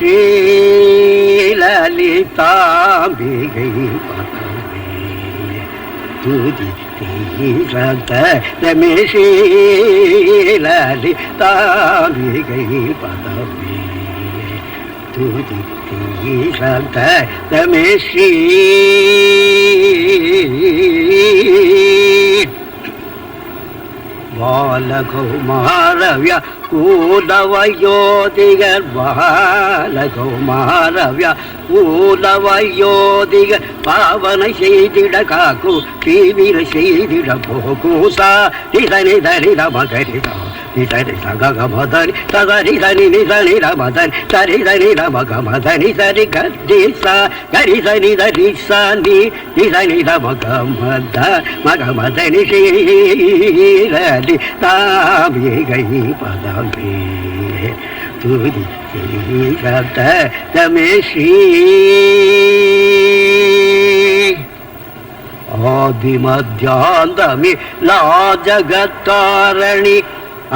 ஸ்ரீலலிதாம்பிகை பதமே துதி தீரதமே ஸ்ரீலலிதாம்பிகை பதமே துதி தீரதமே ஸ்ரீ பாலகுமாரவ்யா கூலவயோதிகர் பாலகுமாரவ்யா கூலவயோதிகர் பாவனை செய்திட காக்கு தீவிர செய்திட போகூசா நிதனி தனித மகரிதா நிதனி சகமதனி சதனி தனி நிதனி ரமதனி சரி தனி ரமகமதனி சரி கரிசா கரிசனி தரிசா நீ நிதனி ரமகமத மகமதனி ஸ்ரீலலி தாம்பிகை பதமே துதி தீரதமே ஸ்ரீ ஆதிமத்யாந்தமி லா ஜகத்தாரணி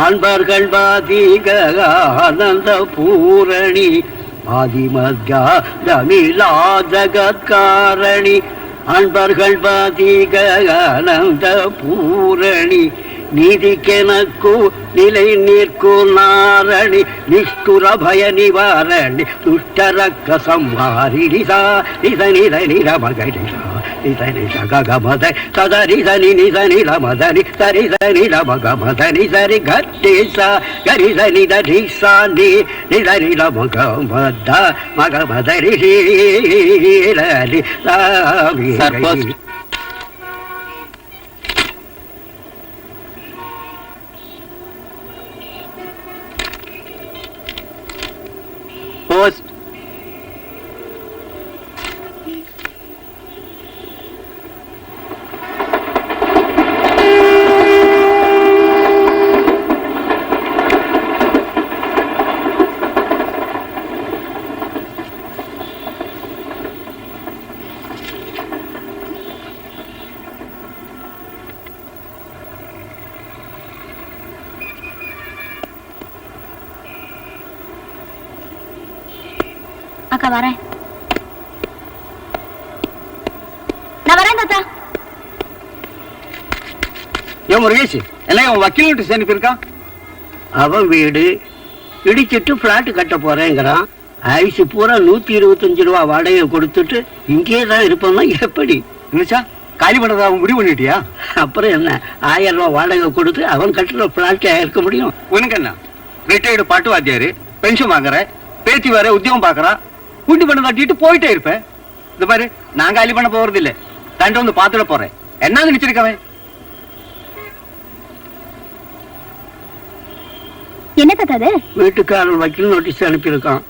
அன்பர்கள் பாதிக ஆனந்த பூரணி ஆதிமத்யாந்தமி லா ஜகத்காரணி அன்பர்கள் பாதிக ஆனந்த பூரணி நீதிக்கெனக்கு நிலை நிற்கு நாரணி நிஷ்டுர பய நிவாரணி துஷ்டரக்க சம்ஹாரிசா நிதனி ரமகரிசா நிதனி சகமத சதரிதனி நிதனி ரமதனி சரிதனி ரமகமதனி சரி கரிசா கரிதனி தரிசா நிதனி ரமகமத மகமதரி ஸ்ரீலலி தாம்பிகை போஸ்ட் அக்கா வரேன். நான் வரேன் தாத்தா. ஏன் முருகேஷ் எல்லாம் உன் வக்கீல் வீட்டு சேர்ந்து போயிருக்கான். அவன் வீடு இடிச்சிட்டு பிளாட் கட்ட போறேங்கிறான். ஆயுசு பூரா 125 ரூபா வாடகை கொடுத்துட்டு இங்கே தான் இருப்போம்னா எப்படி? நினைச்சா காலி பண்ணதா அவன் முடிவு பண்ணிட்டியா? அப்புறம் என்ன 1000 ரூபா வாடகை கொடுத்து அவன் கட்டுற பிளாட்டா இருக்க முடியும்? உனக்கு என்ன ரிட்டையர்டு பாட்டு வாத்தியாரு, பென்ஷன் வாங்குற, பேத்தி வேற உத்தியோகம் பாக்குறா, கூட்டி பண்ண கட்டிட்டு போயிட்டே இருப்பேன். இந்த பாரு நான் காலி பண்ண போறது இல்ல, தண்டு வந்து பாத்துட போறேன். என்ன நினைச்சிருக்கவன்? என்ன தாத்தா அது? வீட்டுக்காரன் வக்கீல் நோட்டீஸ் அனுப்பியிருக்கான்.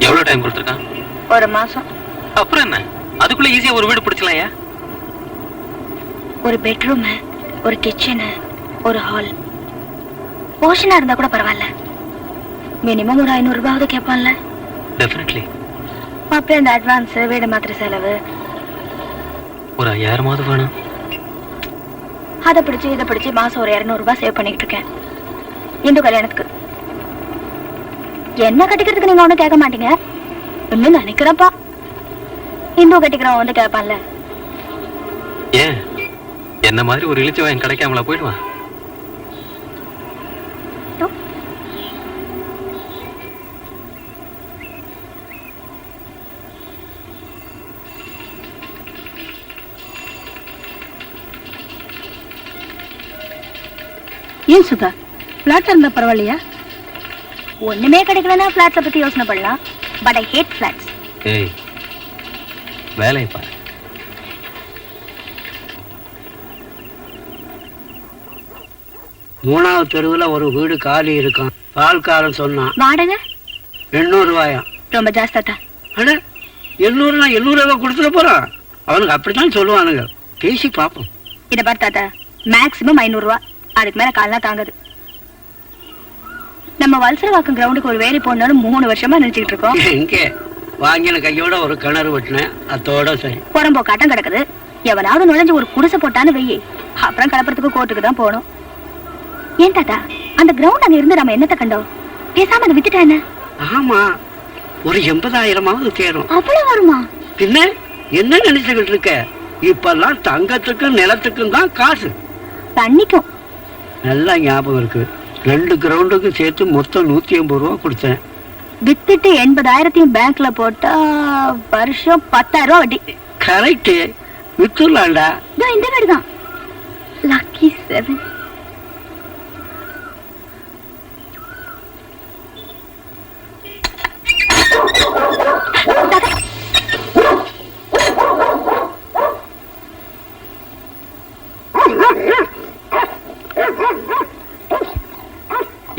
எவ்வளவு டைம் கொடுத்துருக்கான்? 1 மாசம். அப்புறம் என்ன, அதுக்குள்ள ஈஸியா ஒரு வீடு பிடிச்சலாம். ஒரு பெட்ரூம், ஒரு கிச்சன், ஒரு ஹால், போர்ஷனா இருந்தா கூட பரவாயில்ல. மினிமம் ஒரு 500 ரூபாவது கேட்பான்ல. டெஃபினெட்லி. அப்புறம் இந்த அட்வான்ஸ், வீடு மாத்திர செலவு ஒரு 5000 வேணும். அதை பிடிச்சு இதை பிடிச்சு மாசம் ஒரு 200 ரூபாய் சேவ் பண்ணிட்டு இருக்கேன் இந்து கல்யாணத்துக்கு. என்ன கட்டிக்கிறதுக்கு நீங்க ஒண்ணு கேட்க மாட்டீங்க. இன்னும் நினைக்கிறப்பா இந்து கட்டிக்கிறவன் வந்து கேட்பான்ல. ஏன் என்ன மாதிரி ஒரு இளிச்சவன் கிடைக்காமலா போயிடுவான்? ஏன் சுதா பிளாட் இருந்தா பரவாயில்லையா? ஒண்ணுமே கிடைக்கலன்னா பிளாட்ஸை பத்தி யோசனை பண்ணலாம். But I hate flats. ஏய் வேலையை பாரு. மூணாவது தெருவில் ஒரு வீடு காலி இருக்கும். பால்காரன் சொன்னான். வாடகை 800 ரூபாயா? ரொம்ப ஜாஸ்தாத்தா. அட 800 ரூபா கொடுத்துட போறான். அவனுக்கு அப்படித்தான் சொல்லுவானுங்க. பேசி பார்ப்போம். இதை பார்த்து தாத்தா, மேக்சிமம் 500 ரூபா, அதுக்கு மேல காலனா தாங்குது. நம்ம வல்சரவாக்கம் கிரவுண்டுக்கு ஒரு வேலி போடணும்னு 3 வருஷமா நினைச்சுக்கிட்டு இருக்கோம். எங்க வாங்கின கையோட ஒரு கிணறு வெட்டினேன், அதோட சரி. புறம்போ காட்டம் கிடக்குது. எவனாவது நுழைஞ்சு ஒரு குடிசை போட்டான்னு வெயி, அப்புறம் கலப்புறதுக்கு கோர்ட்டுக்கு தான் போகணும். ஏன் தாத்தா, அந்த கிரவுண்ட் அங்க இருந்து நம்ம என்னத்தை கண்டோம்? பேசாம அதை வித்துட்டா என்ன? ஆமா, ஒரு 80,000 தேரும். அவ்வளவு வருமா? பின்ன என்ன நினைச்சுக்கிட்டு இருக்க? இப்பெல்லாம் தங்கத்துக்கும் நிலத்துக்கும் தான் காசு. தண்ணிக்கும். நல்லா ஞாபகம் இருக்கு. 2 கிரவுண்டுக்கும் சேர்த்து மொத்தம் 150 ரூபா கொடுத்தேன். வித்துட்டு 80,000 பேங்க்ல போட்டா வருஷம் 10,000 ரூபா வட்டி. கரெக்ட், வித்துலாம்டா. இந்த வீடு தான் லக்கி 7.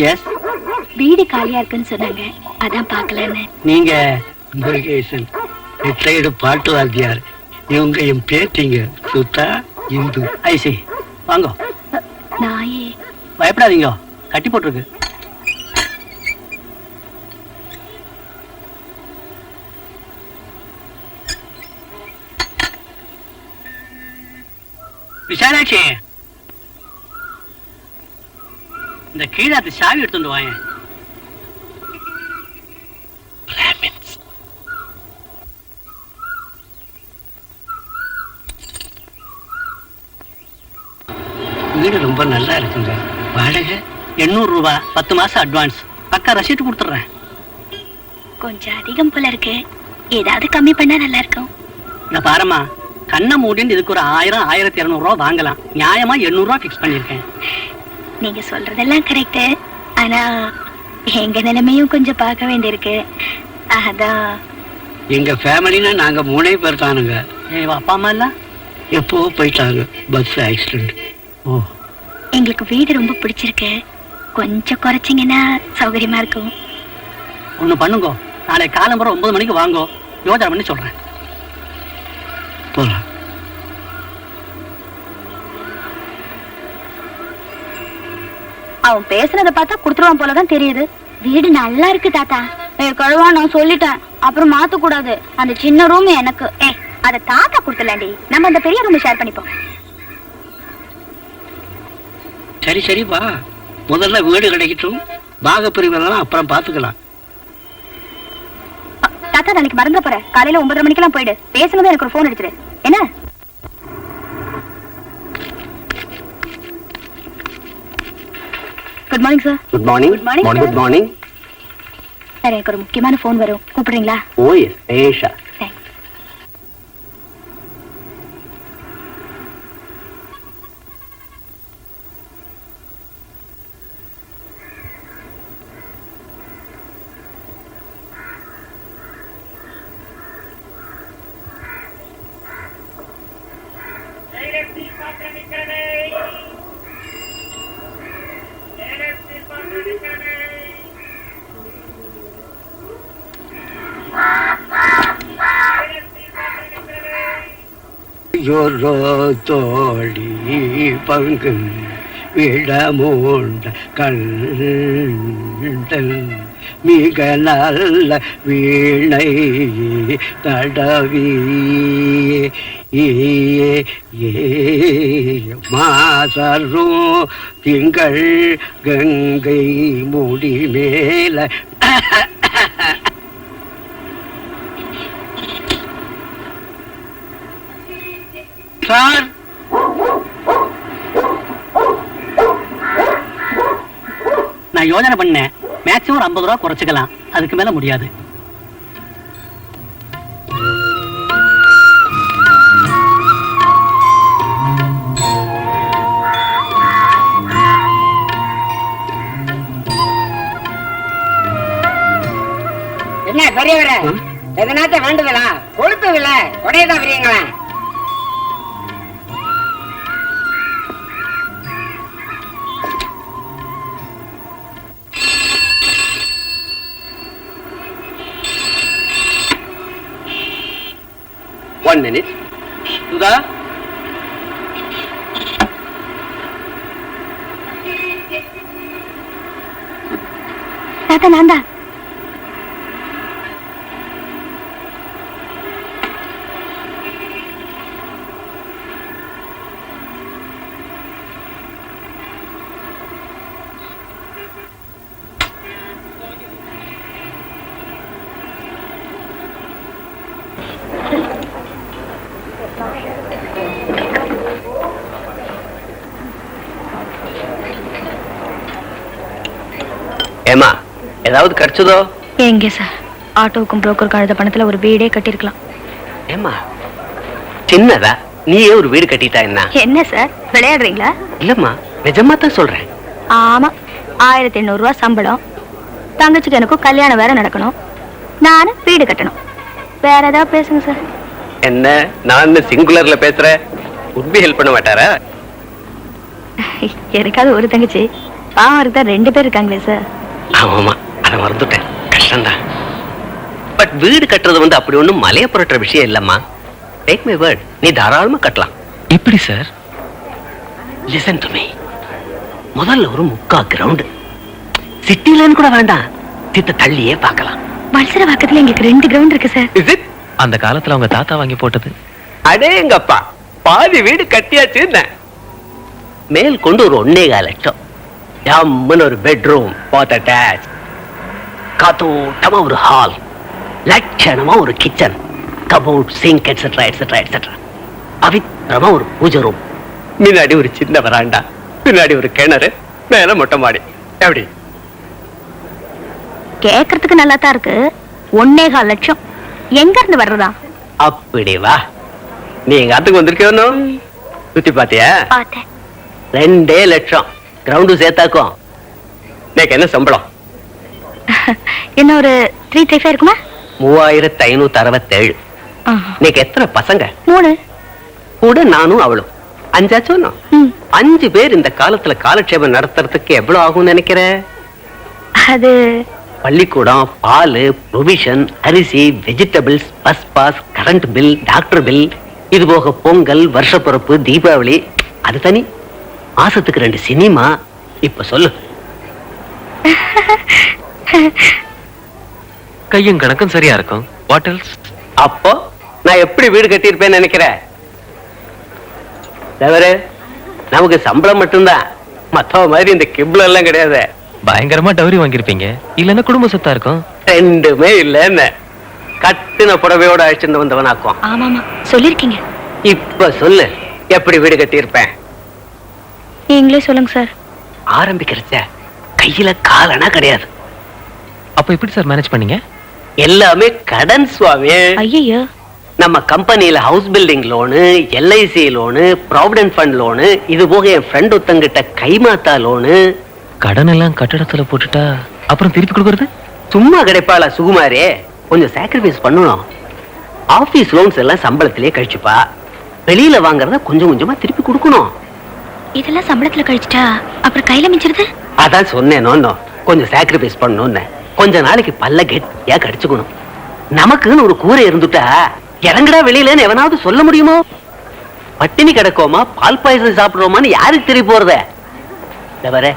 எஸ், வீடு காலியா இருக்குன்னு சொன்னாங்க, அதான் பாக்கலன்னு. நீங்க முருகேசன், ரிட்டையர்டு பாட்டு வாத்தியார். இவங்க என் பேத்திங்க சுத்தா இந்து. ஐசி வாங்க. நாயே பயப்படாதீங்க, கட்டி போட்டிருக்கு. விசாலாட்சி, இந்த கீழாத்து சாவி எடுத்துட்டு வாங்க. வீடு ரொம்ப நல்லா இருக்குங்க. வாடகை 800 ரூபா, 10 மாசம் அட்வான்ஸ். பக்கா ரசீட்டு கொடுத்துட்றேன். கொஞ்சம் அதிகம் போல இருக்கு, ஏதாவது கம்மி பண்ணா நல்லா இருக்கும். இந்த பாரம்மா, கண்ணை மூடின்னு இதுக்கு ஒரு 1000, 1200 ரூபா வாங்கலாம். நியாயமா 800 ரூபா ஃபிக்ஸ் பண்ணிருக்கேன். நீங்க சொல்றதெல்லாம் கரெக்ட், ஆனா எங்க நிலைமையும் கொஞ்சம் பார்க்க வேண்டியிருக்கு. அதான் எங்க ஃபேமிலினா நாங்க 3 பேர் தானுங்க. அப்பா அம்மா எல்லாம் எப்போ போயிட்டாங்க, பஸ் ஆக்சிடென்ட். ஓ, எங்களுக்கு வீடு ரொம்ப பிடிச்சிருக்கு, கொஞ்சம் குறைச்சிங்கன்னா சௌகரியமா இருக்கும். ஒண்ணு பண்ணுங்க, நாளை காலம்பரம் 9 மணிக்கு வாங்கோ, யோசனை பண்ணி சொல்றேன். போலாம். அவன் பேசுனதை பார்த்தா குடுத்துருவான் போலதான் தெரியுது. வீடு நல்லா இருக்கு தாத்தா. கழுவா, நான் சொல்லிட்டேன், அப்புறம் மாத்த கூடாது. அந்த சின்ன ரூம் எனக்கு. அத தாத்தா கொடுத்துலாண்டி, நம்ம அந்த பெரிய ரூம் ஷேர் பண்ணிப்போம். சரி சரி, வா. முதல்ல வீடு கிடைக்கட்டும், பாக பிரிவெல்லாம் அப்புறம் பாத்துக்கலாம். தாத்தா, நாளைக்கு மறந்துட போற. காலையில 9:30 மணிக்கெல்லாம் போயிடு. பேசுனது எனக்கு ஒரு போன் அடிச்சிரு என்ன? Good morning sir. Good morning. Good morning. Good morning. Sir, எனக்கு ஒரு முக்கியமான போன் வரும், கூப்பிடுறீங்களா? ஓ எஸ், ஏஷா. தேங்க்ஸ். யோரோ தோழி பங்கு விடமோண்ட கண்டல் மிக நல்ல வீணை தடவி மாசரும் திங்கள் கங்கை முடி மேல. சார், நான் யோசனை பண்ணேன், மேக்ஸிமம் 50 ரூபா குறைச்சிக்கலாம், அதுக்கு மேல முடியாது. என்ன பெரியவர, எதனாச்ச வேண்டுதலா? கொழுப்புல உடையதான் பெரியங்களா? One minute. Sudha? தாத்தா, நான் தான். ஏமா ஏதாவது கிடைச்சதோ? எங்க சார், ஆட்டோவுக்கும் புரோக்கருக்கும் அழுத பணத்துல ஒரு வீடே கட்டிருக்கலாம். ஏமா சின்னதா நீயே ஒரு வீடு கட்டிட்டா என்ன? என்ன சார் விளையாடுறீங்களா? இல்லம்மா நிஜமா தான் சொல்றேன். ஆமா, 1800 ரூபாய் சம்பளம், தங்கச்சிக்கு எனக்கும் கல்யாணம் வேற நடக்கணும், நானும் வீடு கட்டணும். வேற ஏதாவது பேசுங்க சார். என்ன நான் சிங்குலர்ல பேசுறேன், உண்மை ஹெல்ப் பண்ண மாட்டாரா? எனக்காவது ஒரு தங்கச்சி, பாவம் தான் 2 பேர் இருக்காங்களே சார். ஆமாமா அதை மறந்துட்டேன், கஷ்டம்தான். பட் வீடு கட்டுறது வந்து அப்படி ஒண்ணும் மலைய புரட்டுற விஷயம் இல்லம்மா. டேக் மை வேர்ட், நீ தாராளமா கட்டலாம். எப்படி சார்? Listen to me. முதல்ல ஒரு 3/4 கிரவுண்ட், சிட்டிலன்னு கூட வேண்டாம், சித்த தள்ளியே பார்க்கலாம். வல்சர பக்கத்துல எங்களுக்கு 2 கிரவுண்ட் இருக்கு சார். Is it? அந்த காலத்துல அவங்க தாத்தா வாங்கி போட்டது. அடே எங்கப்பா, பாதி வீடு கட்டியாச்சு. மேல் கொண்டு ஒரு 1.25 லட்சம், ஜம்முன்னு ஒரு பெட்ரூம், பாத் அட்டாச், காத்தோட்டமா ஒரு ஹால், லட்சணமா ஒரு kitchen, cupboard, sink etcetera etcetera etcetera. பவித்திரமா ஒரு பூஜை ரூம், முன்னாடி ஒரு சின்ன வராண்டா, பின்னாடி ஒரு கிணறு, மேல மொட்டை மாடி. எப்படி? கேக்குறதுக்கு நல்லா தான் இருக்கு. 1.25 லட்சம் எங்க இருந்து வர்றதா? அப்படி வா, நீ எங்க ஆத்துக்கு வந்திருக்கேன்னு சுத்தி பாத்தியா? பார்த்தேன். 2 லட்சம் கிரவுண்டு சேர்த்தாக்கும். எனக்கு என்ன சம்பளம்? என்ன ஒரு 335 இருக்குமா? 3567. நீக்கு எத்தனை பசங்க? 3. கூட நானும் அவளும் 5 ஆச்சும். 5 பேர் இந்த காலத்துல காலட்சேபம் நடத்துறதுக்கு எவ்வளவு ஆகும் நினைக்கிற? அது பள்ளிக்கூடம், பால், ப்ரொவிஷன், அரிசி, vegetables, bus pass, current bill, doctor bill, இது போக பொங்கல், வருஷப்பிறப்பு, தீபாவளி, அது தனி. மாசத்துக்கு 2 சினிமா. இப்ப சொல்லு. கையும் கணக்கும் சரியா இருக்கும். What else? அப்போ நான் எப்படி வீடு கட்டியிருப்பேன்னு நினைக்கிறேன்? தவிர நமக்கு சம்பளம் மட்டும்தான், மத்தவ மாதிரி இந்த கிப்ல எல்லாம் கிடையாது. பயங்கரமா டவுரி வாங்கிருப்பீங்க, இல்லன்னா குடும்ப சொத்தா இருக்கும். 2மே இல்ல. கட்டின புடவையோட அழைச்சிட்டு வந்தவனாக்கும். ஆமாமா சொல்லிருக்கீங்க. இப்ப சொல்லு, எப்படி வீடு கட்டியிருப்பேன்? நீங்களே சொல்லுங்க சார். ஆரம்பிக்கிறச்ச கையில காலனா கிடையாது. அப்ப எப்படி சார் மேனேஜ் பண்ணீங்க? எல்லாமே கடன் சுவாமி. ஐயோ, நம்ம கம்பெனியில house building loan, LIC loan, provident fund loan, இது போக என் ஃப்ரெண்ட் ஒருத்தங்கிட்ட கைமாத்தா லோனு. கடன் எல்லாம் கட்டடத்துல போட்டுட்டா அப்புறம் திருப்பி கொடுக்கறது? சும்மா கிடைப்பாளா சுகுமாரே? கொஞ்சம் சாக்ரிஃபைஸ் பண்ணணும். ஆபீஸ் லோன்ஸ் எல்லாம் சம்பளத்திலே கழிச்சுப்பா, வெளியில வாங்குறத கொஞ்சம் கொஞ்சமா திருப்பி கொடுக்கணும். இதெல்லாம் சம்பளத்துல கழிச்சிட்டா அப்புறம் கையில மிஞ்சிருது. அதான் சொன்னேனோ, கொஞ்சம் சாக்ரிஃபைஸ் பண்ணணும்னு. கொஞ்ச நாளைக்கு பல்ல கெட்டியா கடிச்சுக்கணும். நமக்குன்னு ஒரு கூரை இருந்துட்டா இறங்கடா வெளியிலன்னு எவனாவது சொல்ல முடியுமோ? பட்டினி கிடக்கோமா, பால் பாயசம் சாப்பிடுறோமான்னு யாருக்கு தெரிய போறத? தவிர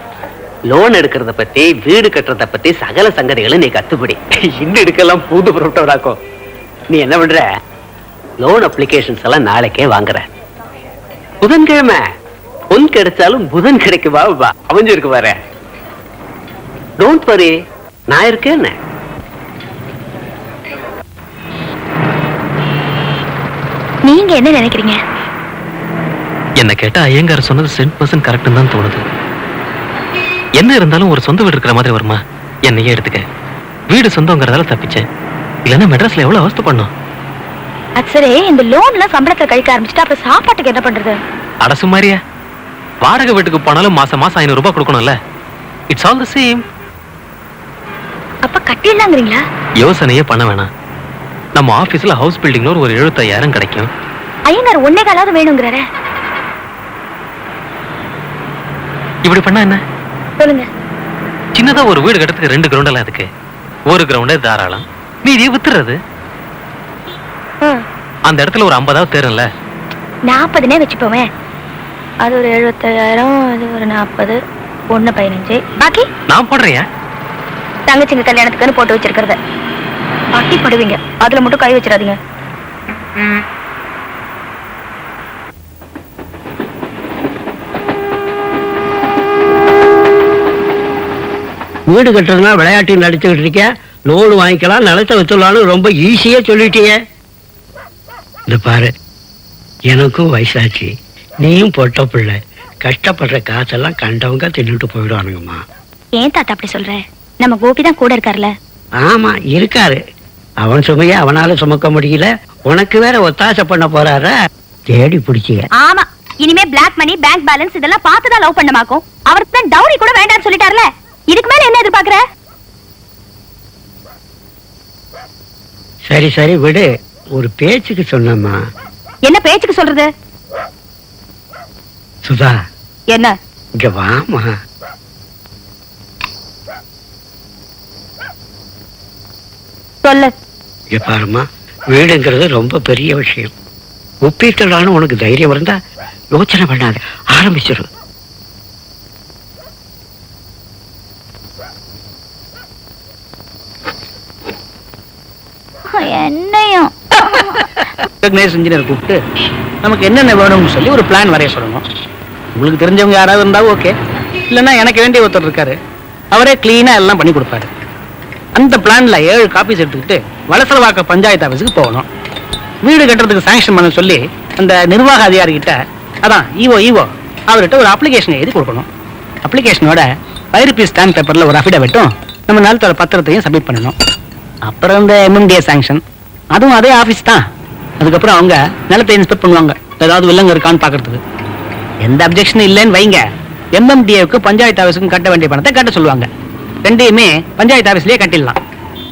லோன் எடுக்கிறத பத்தி, வீடு கட்டுறத பத்தி சகல சங்கதிகளும் நீ கத்துப்படி. இன்னும் எடுக்கலாம் புது புரோட்டோடாக்கும். நீ என்ன பண்ற? லோன் அப்ளிகேஷன்ஸ் எல்லாம் நாளைக்கே வாங்குற. புதன்கிழமை பொன் கிடைச்சாலும் புதன் கிடைக்குவா? அமைஞ்சிருக்கு பாரு. டோன்ட் வரி, நான் இருக்கேன். நீங்க என்ன நினைக்கிறீங்க? என்ன கேட்டா ஐயங்கார் சொன்னது 100% கரெக்ட் தான் தோணுது. என்ன இருந்தாலும் ஒரு சொந்த வீடு இருக்கிற மாதிரி வருமா? என்னையே எடுத்துக்க. வீடு சொந்தங்கிறதால தப்பிச்சேன், இல்லன்னா மெட்ராஸ்ல எவ்வளவு அவஸ்தை பண்ணும். அது சரி, இந்த லோன்லாம் சம்பளத்துல கழிக்க ஆரம்பிச்சுட்டா அப்புறம் சாப்பாட்டுக்கு என்ன பண்றது? அட சும்மாரியா, வாடகை வீட்டுக்கு போனாலும் மாசம் மாசம் 500 ரூபாய் கொடுக்கணும்ல. It's all the same. அப்ப கட்டிடலாங்கிறீங்களா? யோசனையே பண்ண வேணாம். நம்ம ஆபீஸ்ல ஹவுஸ் பில்டிங் லோன் ஒரு 75,000 கிடைக்கும். ஐயனார் 1.25 வேணுங்கிறாரே. இப்படி பண்ணா என்ன? சொல்லுங்க. சின்னதா ஒரு வீடு கட்டத்துக்கு 2 கிரவுண்ட் எல்லாம் இருக்கு. ஒரு கிரவுண்டே தாராளம், மீதியை வித்துறது. அந்த இடத்துல ஒரு 50,000 தேரும்ல. 40னே வச்சுப்போமே. அது ஒரு 75,000, அது ஒரு 40, 1 15, பாக்கி நான் போடுறேன். தங்கச்சிங்க கல்யாணத்துக்குன்னு போட்டு வச்சிருக்கிறத பாக்கி படுவீங்க, அதுல மட்டும் கை வச்சிடாதீங்க. வீடு கட்டுறதுனா விளையாட்டு நடிச்சுக்கிட்டு இருக்க. லோன் வாங்கிக்கலாம், நிலத்தை வச்சுடலான்னு ரொம்ப ஈஸியா சொல்லிட்டீங்க. இந்த பாரு, எனக்கும் வயசாச்சு, நீயும் பொட்ட பிள்ளை, கஷ்டப்படுற காசெல்லாம் கண்டவங்க தின்னுட்டு போயிடுவானுங்கம்மா. ஏன் தாத்தா அப்படி சொல்ற? நம்ம கோபி தான் கூட இருக்கார்ல. ஆமா இருக்காரு. அவன் சுமையை அவனால சுமக்க முடியல, உனக்கு வேற ஒத்தாசை பண்ண போறாரா? தேடி பிடிச்சிய. ஆமா, இனிமே பிளாக் மணி, பேங்க் பேலன்ஸ் இதெல்லாம் பார்த்துதான் லவ் பண்ணமாக்கும். அவருக்கு தான் டவுரி கூட வேண்டாம்னு சொல்லிட்டார்ல. இதுக்கு மேல என்ன எதிர்பார்க்கற? சரி சரி விடு, ஒரு பேச்சுக்கு சொன்னம்மா. என்ன பேச்சுக்கு சொல்றது? சுதா என்ன? இங்க வாமா. சொல்லு. இங்க பாருமா, வீடுங்கிறது ரொம்ப பெரிய விஷயம். ஒப்பீட்டலான உனக்கு தைரியம் இருந்தா யோசனை பண்ணாத, ஆரம்பிச்சிரு. என்னையும் இன்ஜினியர் கூப்பிட்டு நமக்கு என்னென்ன வேணும்னு சொல்லி ஒரு பிளான் வரைய சொல்லணும். உங்களுக்கு தெரிஞ்சவங்க யாராவது இருந்தா ஓகே, இல்லைன்னா எனக்கு வேண்டிய ஒருத்தர் இருக்காரு, அவரே கிளீனா எல்லாம் பண்ணி கொடுப்பாரு. அந்த பிளான்ல 7 காப்பீஸ் எடுத்துக்கிட்டு வலசலவாக்க பஞ்சாயத்து ஆஃபீஸுக்கு போகணும். வீடு கட்டுறதுக்கு சாங்ஷன் பண்ண சொல்லி அந்த நிர்வாக அதிகாரி கிட்ட, அதான் ஈவோ அவர்கிட்ட ஒரு அப்ளிகேஷன் எழுதி கொடுக்கணும். அப்ளிகேஷனோட 5 ரூபீஸ் ஸ்டாம்ப் பேப்பர்ல ஒரு அஃபிடவிட்டும் நம்ம நிலத்தோட பத்திரத்தையும் சப்மிட் பண்ணணும். அப்புறம் இந்த MMDA சாங்ஷன், அதுவும் அதே ஆஃபீஸ் தான். அதுக்கப்புறம் அவங்க நிலத்தை இன்ஸ்பெக்ட் பண்ணுவாங்க, ஏதாவது வில்லங்க இருக்கான்னு பாக்குறதுக்கு. எந்த அப்ஜெக்ஷனும் இல்லைன்னு வைங்க, MMDAவுக்கு பஞ்சாயத்து ஆஃபீஸுக்கும் கட்ட வேண்டிய பணத்தை கட்ட சொல்லுவாங்க. ரெண்டையுமே பஞ்சாயத்து ஆஃபீஸ்லயே கட்டிடலாம்.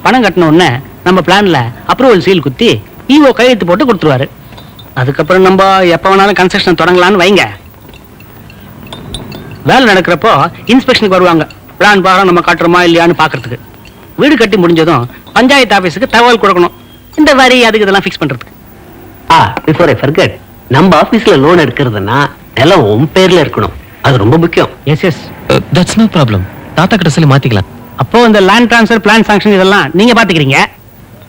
பணம் கட்டின உடனே நம்ம பிளான்ல அப்ரூவல் சீல் குத்தி ஈஓ கையெழுத்து போட்டு கொடுத்துருவாரு. அதுக்கப்புறம் நம்ம எப்ப வேணாலும் கன்ஸ்ட்ரக்ஷன் தொடங்கலாம்னு வைங்க. வேலை நடக்கிறப்போ இன்ஸ்பெக்ஷனுக்கு வருவாங்க, பிளான் பாரம் நம்ம காட்டுறோமா இல்லையான்னு பாக்குறதுக்கு. வீடு கட்டி முடிஞ்சதும் பஞ்சாயத்து ஆபீஸுக்கு தகவல் கொடுக்கணும், இந்த வரி அதுக்கு இதெல்லாம் ஃபிக்ஸ் பண்றதுக்கு. பிஃபோர் ஐ ஃபர்கெட், நம்ம ஆபீஸ்ல லோன் எடுக்கிறதுனா நிலம் உன் பேர்ல இருக்கணும், அது ரொம்ப முக்கியம். Yes that's no problem. தாத்தா கிட்ட சொல்லி மாத்திக்கலாம். அப்போ இந்த லேண்ட் டிரான்ஸ்ஃபர், பிளான் சாங்ஷன் இதெல்லாம் நீங்க பாத்துக்கிறீங்க.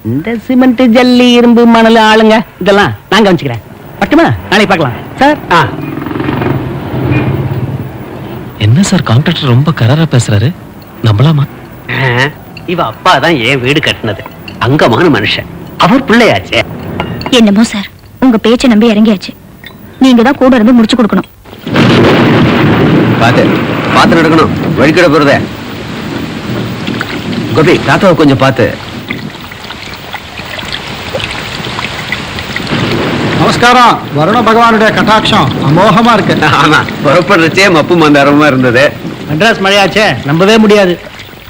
இந்த சிமெண்ட், ஜல்லி, இரும்பு, மணல், ஆளுங்க இதெல்லாம் நான் கவனிச்சுக்கிறேன். பட்டுமா? நாளைக்கு பார்க்கலாம் சார். என்ன சார் கான்ட்ராக்டர் ரொம்ப கராரா பேசுறாரு, நம்பலாமா? இவ அப்பா தான் ஏன் வீடு கட்டினது, அங்கமான மனுஷன், அவர் பிள்ளையாச்சே. என்னமோ சார், உங்க பேச்சை நம்பி இறங்கியாச்சு. நீங்க தான் கூட இருந்து முடிச்சு கொடுக்கணும். பார்த்து நடக்கணும், வழிக்கிட போறதே. கோபி, தாத்தாவை கொஞ்சம் பார்த்து. நமஸ்காரம். வருண பகவானுடைய கட்டாட்சம் அமோகமா இருக்கு. ஆமா, புறப்படுறச்சே மப்பு மந்தாரமா இருந்தது. மெட்ராஸ் மழையாச்சே, நம்பவே முடியாது.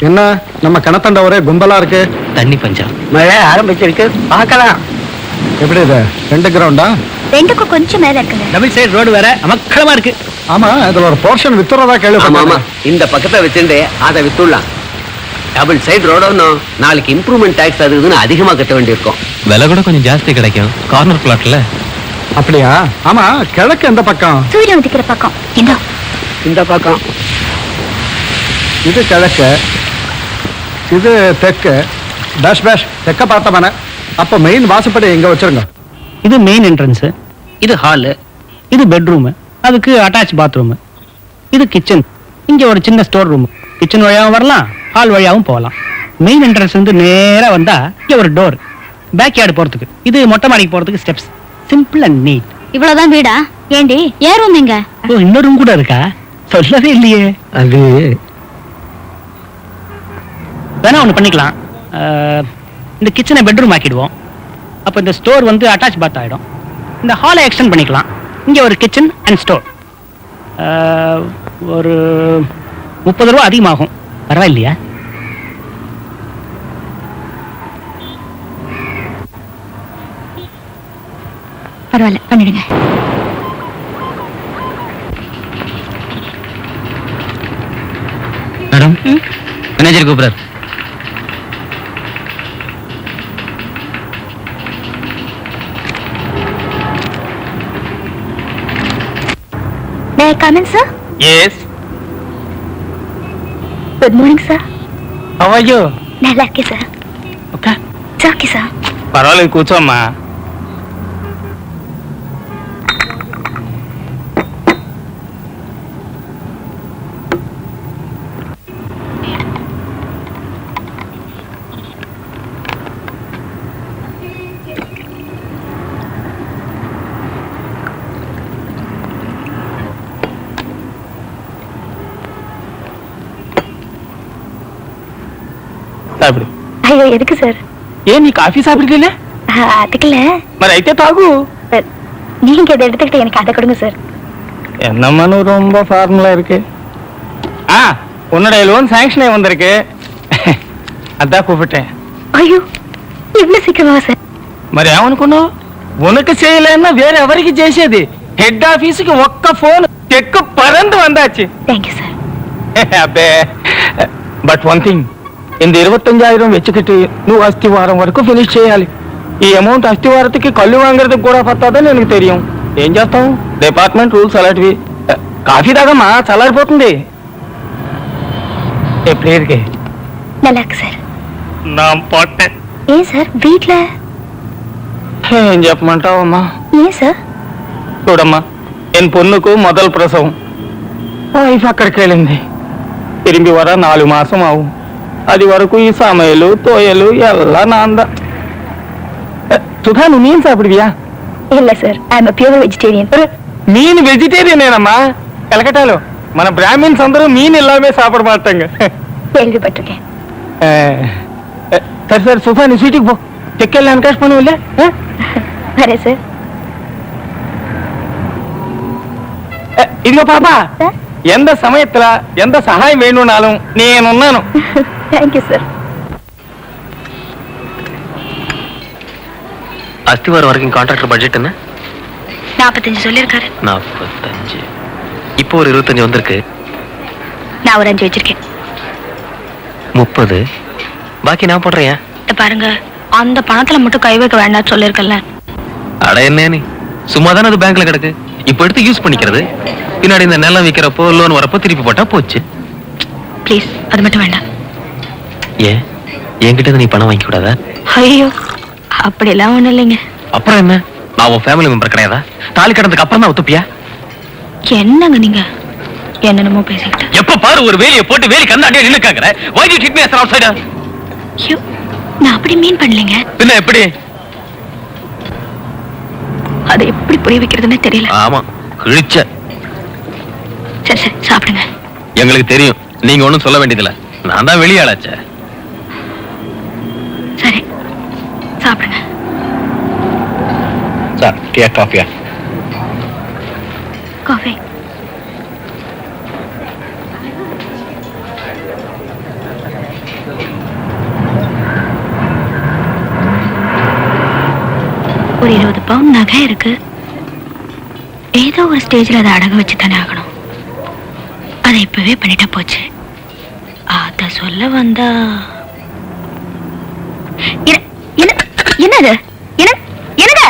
என்ன நம்ம கிணத்தண்ட ஒரே கும்பலா இருக்கு. தண்ணி பஞ்சம். மழை ஆரம்பிச்சிருக்கு, பார்க்கலாம். எப்படி இது 2 கிரவுண்டா? 2க்கும் கொஞ்சம் மேல இருக்குங்க. டபுள் சைடு ரோடு வேற அமக்கலமா இருக்கு. ஆமா, இதுல ஒரு போர்ஷன் வித்துறதா ஆமா ஆமா, கேள்விப்பட்டேன். இந்த பக்கத்தை வச்சுட்டு அதை வித்துடலாம். டபுள் சைடு ரோடு நாளைக்கு இம்ப்ரூவ்மெண்ட் டாக்ஸ் அது இதுன்னு அதிகமா கட்ட வேண்டியிருக்கும். விலை கூட கொஞ்சம் ஜாஸ்தி கிடைக்கும் கார்னர் பிளாட்ல. அப்படியா? ஆமா, கிழக்கு எந்த பக்கம்? சூரியன் உதிக்கிற பக்கம். இந்த பக்கம். இது கிழக்கு, இது தெற்கு. பேஷ் பேஷ், தெற்க பார்த்த மன. அப்ப மெயின் வாசப்படி எங்க வச்சிருங்க. இது மெயின் என்ட்ரன்ஸ், இது ஹாலு, இது பெட்ரூம், அதுக்கு அட்டாச் பாத்ரூம், இது கிச்சன், இங்க ஒரு சின்ன ஸ்டோர் ரூம். கிச்சன் வழியாவும் வரலாம், ஹால் வழியாவும் போகலாம். மெயின் என்ட்ரன்ஸ் வந்து நேரா வந்தா இங்க ஒரு டோர், பேக் யார்டு போறதுக்கு. இது மொட்டை மாடிக்கு போறதுக்கு ஸ்டெப்ஸ். Simple and NEET. இவ்வளவுதான் வீடா? ஏண்டி ஏறும் நீங்க? ஓ, இன்னொரு ரூம் கூட இருக்கா? சொல்லவே இல்லையே. அது வேணா ஒண்ணு பண்ணிக்கலாம், இந்த கிச்சனை பெட்ரூம் ஆக்கிடுவோம். அப்ப இந்த ஸ்டோர் வந்து அட்டாச் பாத் ஆயிடும். இந்த ஹாலை எக்ஸ்டெண்ட் பண்ணிக்கலாம். இங்க ஒரு கிச்சன் அண்ட் ஸ்டோர். ஒரு 30 ரூபா அதிகமாகும், பரவாயில்லையா? பரவாயில்ல, பண்ணிடுங்க. மேடம், மேனேஜர் கூப்பிடுறார். May I come in, sir? Yes. Good morning, sir. How are you? நல்லா இருக்கேன் சார். Okay. Okay sir. பரவாயில்ல, கூச்சம்மா. సాపిడు. అయ్యో ఎదుకు సార్? ఏ నీ కాఫీ సాపిడలే? அதுக்குல మరి అయితే తాగు. நீங்க இதை எடுத்துக்கிட்டு எனக்கு அதை கொடுங்க சார். என்னம்மா நீ ரொம்ப ஃபார்முலா இருக்கு. உன்னுடைய லோன் சாங்ஷன் ஆகி வந்திருக்கு. அதான் கூப்பிட்டேன். ஐயோ இவ்வளவு சீக்கிரமா சார்? మరి ఏమనుకున్నావు? ఉనకు చేయలేనా వేరే ఎవరికి చేసేది? హెడ్ ఆఫీసుకి ఒక్క ఫోన్ చెక్ పరందు వందాச்சு. Thank you sir. అబ్బే బట్ వన్ థింగ్, இந்த 25,000 వెచ్చికట్టి నువ్వు అస్థివారం వరకు ఫినిష్ చేయాలి. ఈ అమౌంట్ అస్థివారతికి కళ్ళు వాంగறதுக்கு కూడా పడతాదని నాకు తెలియం. ఏం చేస్తాం? డిపార్ట్మెంట్ రూల్స్ అలాంటివి. కాఫీ తాగమ్మా, చల్లారిపోతుంది. எப்படி இருக்கு? நல்லா இருக்கு சார். நான் போட்டேன். ஏன் சார் வீட்ல? ఏం చెప్పమంటావమ్మా? ஏன் சார்? చూడమ్మా, ఎన్ పొన్నుకు మొదలు ప్రసవం. వైఫ్ అక్కడికి వెళ్ళింది. తిరిగి వర 4 మాసం ఆవు. అది వరకు ఈ సமையலு తోయలు ఎల్లా నాంద. సుధా, నువ్వు మీన్ సాపిడివియా? இல்ல சார், I am a pure vegetarian. మీన్ వెజిటేరియనేనమ్మా. కలకటాలో మన బ్రాహ్మిన్స్ అందరూ మీన్ ఇల్లామే సాపడ మాட்டாங்க. கேள்விப்பட்டிருக்கேன். సరే సరే సుధా, నీ సీటుకి పో. చెక్కెళ్ళి అనకాశ్ పని వెళ్ళే. வரேன் சார். ఇదిగో పాపా, சார் எந்த சமயத்துல எந்த சகாயம் வேணும்னாலும் నేనున్నాను. Thank you sir. அஸ்திவாரம் வரைக்கும் கான்ட்ராக்டர் பட்ஜெட் என்ன? 45 சொல்லியிருக்காரு. 45. இப்போ ஒரு 25 வந்திருக்கு. நான் ஒரு 5 வச்சிருக்கேன். 30. பாக்கி நான் போடுறேன். இத பாருங்க, அந்த பணத்துல மட்டும் கை வைக்க வேண்டாம்னு சொல்லியிருக்கல. அட என்ன நீ, சும்மா தானே அது பேங்க்ல கிடக்கு. இப்போ எடுத்து யூஸ் பண்ணிக்கிறது. பின்னாடி இந்த நிலம் விற்கிறப்போ லோன் வரப்போ திருப்பி போட்டா போச்சு. ப்ளீஸ் அது மட்டும் வேண்டாம். ஏன் என்கிட்ட நீ பணம் வாங்கி கூடாதா? ஐயோ அப்படிலாம் ஒண்ணும் இல்லைங்க. அப்புறம் என்ன, நான் உன் ஃபேமிலி மெம்பர் கிடையாதா? தாலி கடந்ததுக்கு அப்புறம் தான் ஒத்துப்பியா? என்னங்க நீங்க என்னென்னமோ பேசிக்கிட்டு. எப்ப பாரு ஒரு வேலையை போட்டு வேலை கண்ணாடியா நின்னுக்காங்கற. why did you hit me as an outsider? ஐயோ நான் அப்படி மீன் பண்ணலைங்க. பின்ன எப்படி? அதை எப்படி புரிய வைக்கிறதுனே தெரியல. ஆமா கிழிச்ச. சரி சரி சாப்பிடுங்க. எங்களுக்கு தெரியும், நீங்க ஒண்ணும் சொல்ல வேண்டியதில்ல. நான் தான் வெளியாளாச்சே. சரி சாப்பிடுங்க. சார், டீ காஃபியா? காஃபி. ஒரு 20 பவுண்ட் நகை இருக்கு. ஏதோ ஒரு ஸ்டேஜ்ல அதை அடகு வச்சு தானே ஆகணும். அதை இப்பவே பண்ணிட்டா போச்சு. அத சொல்ல வந்தா என்னது என்னங்க?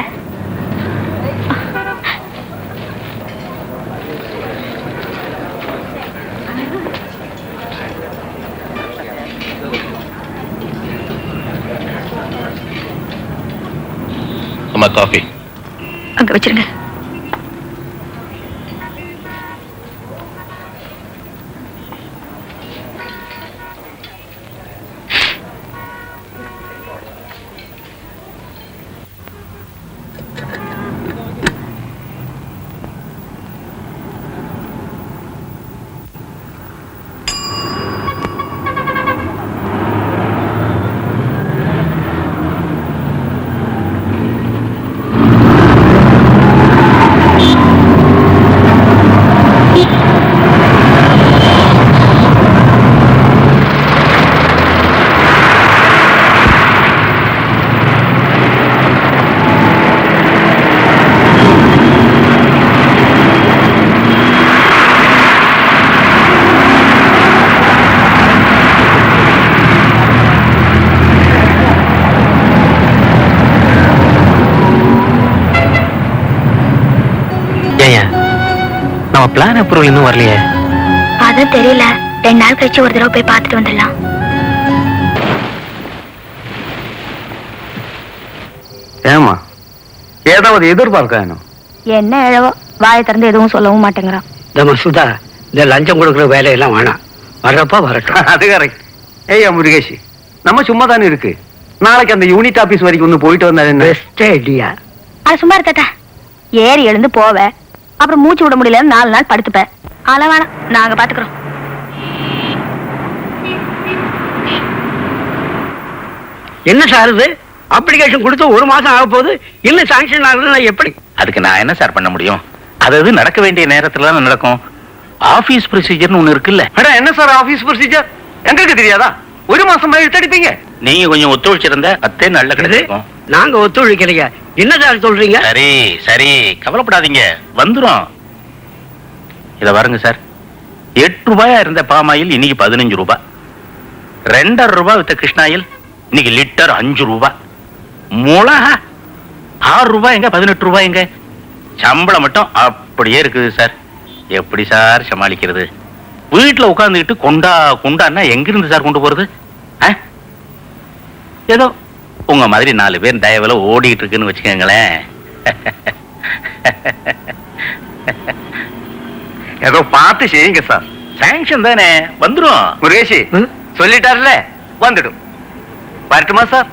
அம்மா காஃபி. அங்க வச்சிருங்க. நம்ம பிளான் அப்ரூவல் இன்னும் வரலையே. அது தெரியல. 2 நாள் கழிச்சு ஒரு தடவை போய் பார்த்துட்டு வந்துடலாம். ஏமா ஏதாவது எதிர்பார்க்கணும்? என்ன எழவோ வாயை திறந்து எதுவும் சொல்லவும் மாட்டேங்கிறான். நம்ம சுதா, இந்த லஞ்சம் கொடுக்குற வேலையெல்லாம் வேணாம். வர்றப்ப வரட்டும். அது கரெக்ட். ஏய்யா முருகேஷ், நம்ம சும்மா தானே இருக்கு. நாளைக்கு அந்த யூனிட் ஆபீஸ் வரைக்கும் ஒன்று போயிட்டு வந்தா என்ன? Best idea. அது சும்மா இருக்காத்தா. ஏறி எழுந்து போவ, அப்புறம் மூச்சு விட முடியல 4 நாள் படுத்துப்ப. ஆள வேணாம், நாங்க பாத்துக்கிறோம். என்ன சார் இது? அப்ளிகேஷன் கொடுத்து 1 மாசம் ஆக போகுது, இன்னும் சாங்ஷன் ஆகலன்னா எப்படி? அதுக்கு நான் என்ன சார் பண்ண முடியும்? அது நடக்க வேண்டிய நேரத்துல தான் நடக்கும். ஆபீஸ் ப்ரொசீஜர்னு ஒண்ணு இருக்குல்ல. என்ன சார் ஆபீஸ் ப்ரொசீஜர்? எங்களுக்கு தெரியாதா? 1 மாசம் எடுத்தடிப்பீங்க. நீங்க கொஞ்சம் ஒத்துழைச்சிருந்த அத்தே நல்ல கிடைக்கும். நாங்க ஒத்துழைக்கிறீங்க, என்ன சார் சொல்றீங்க? சரி சரி, கவலைப்படாதீங்க, வந்துரும். இத பாருங்க சார், 8 ரூபாயா இருந்த பாமாயில் இன்னைக்கு 15 ரூபாய். 2.5 ரூபாய் வித்த கிருஷ்ணாயில் இன்னைக்கு லிட்டர் 5 ரூபாய். மிளகா 6 ரூபாய்ங்க, 18 ரூபாய்ங்க. சம்பளம் மட்டும் அப்படியே இருக்குது சார். எப்படி சார் சமாளிக்கிறது? வீட்டுல உட்கார்ந்துக்கிட்டு கொண்டான்னா எங்கிருந்து சார் கொண்டு போறது? ஏதோ உங்க மாதிரி 4 பேர் தயவுல ஓடிட்டு இருக்குன்னு வச்சுக்கோங்களேன். ஏதோ பார்த்து செய்யுங்க சார். சாங்ஷன் தானே, வந்துரும். முருகேஷி சொல்லிட்டார்ல, வந்துடும். வரட்டுமா சார்?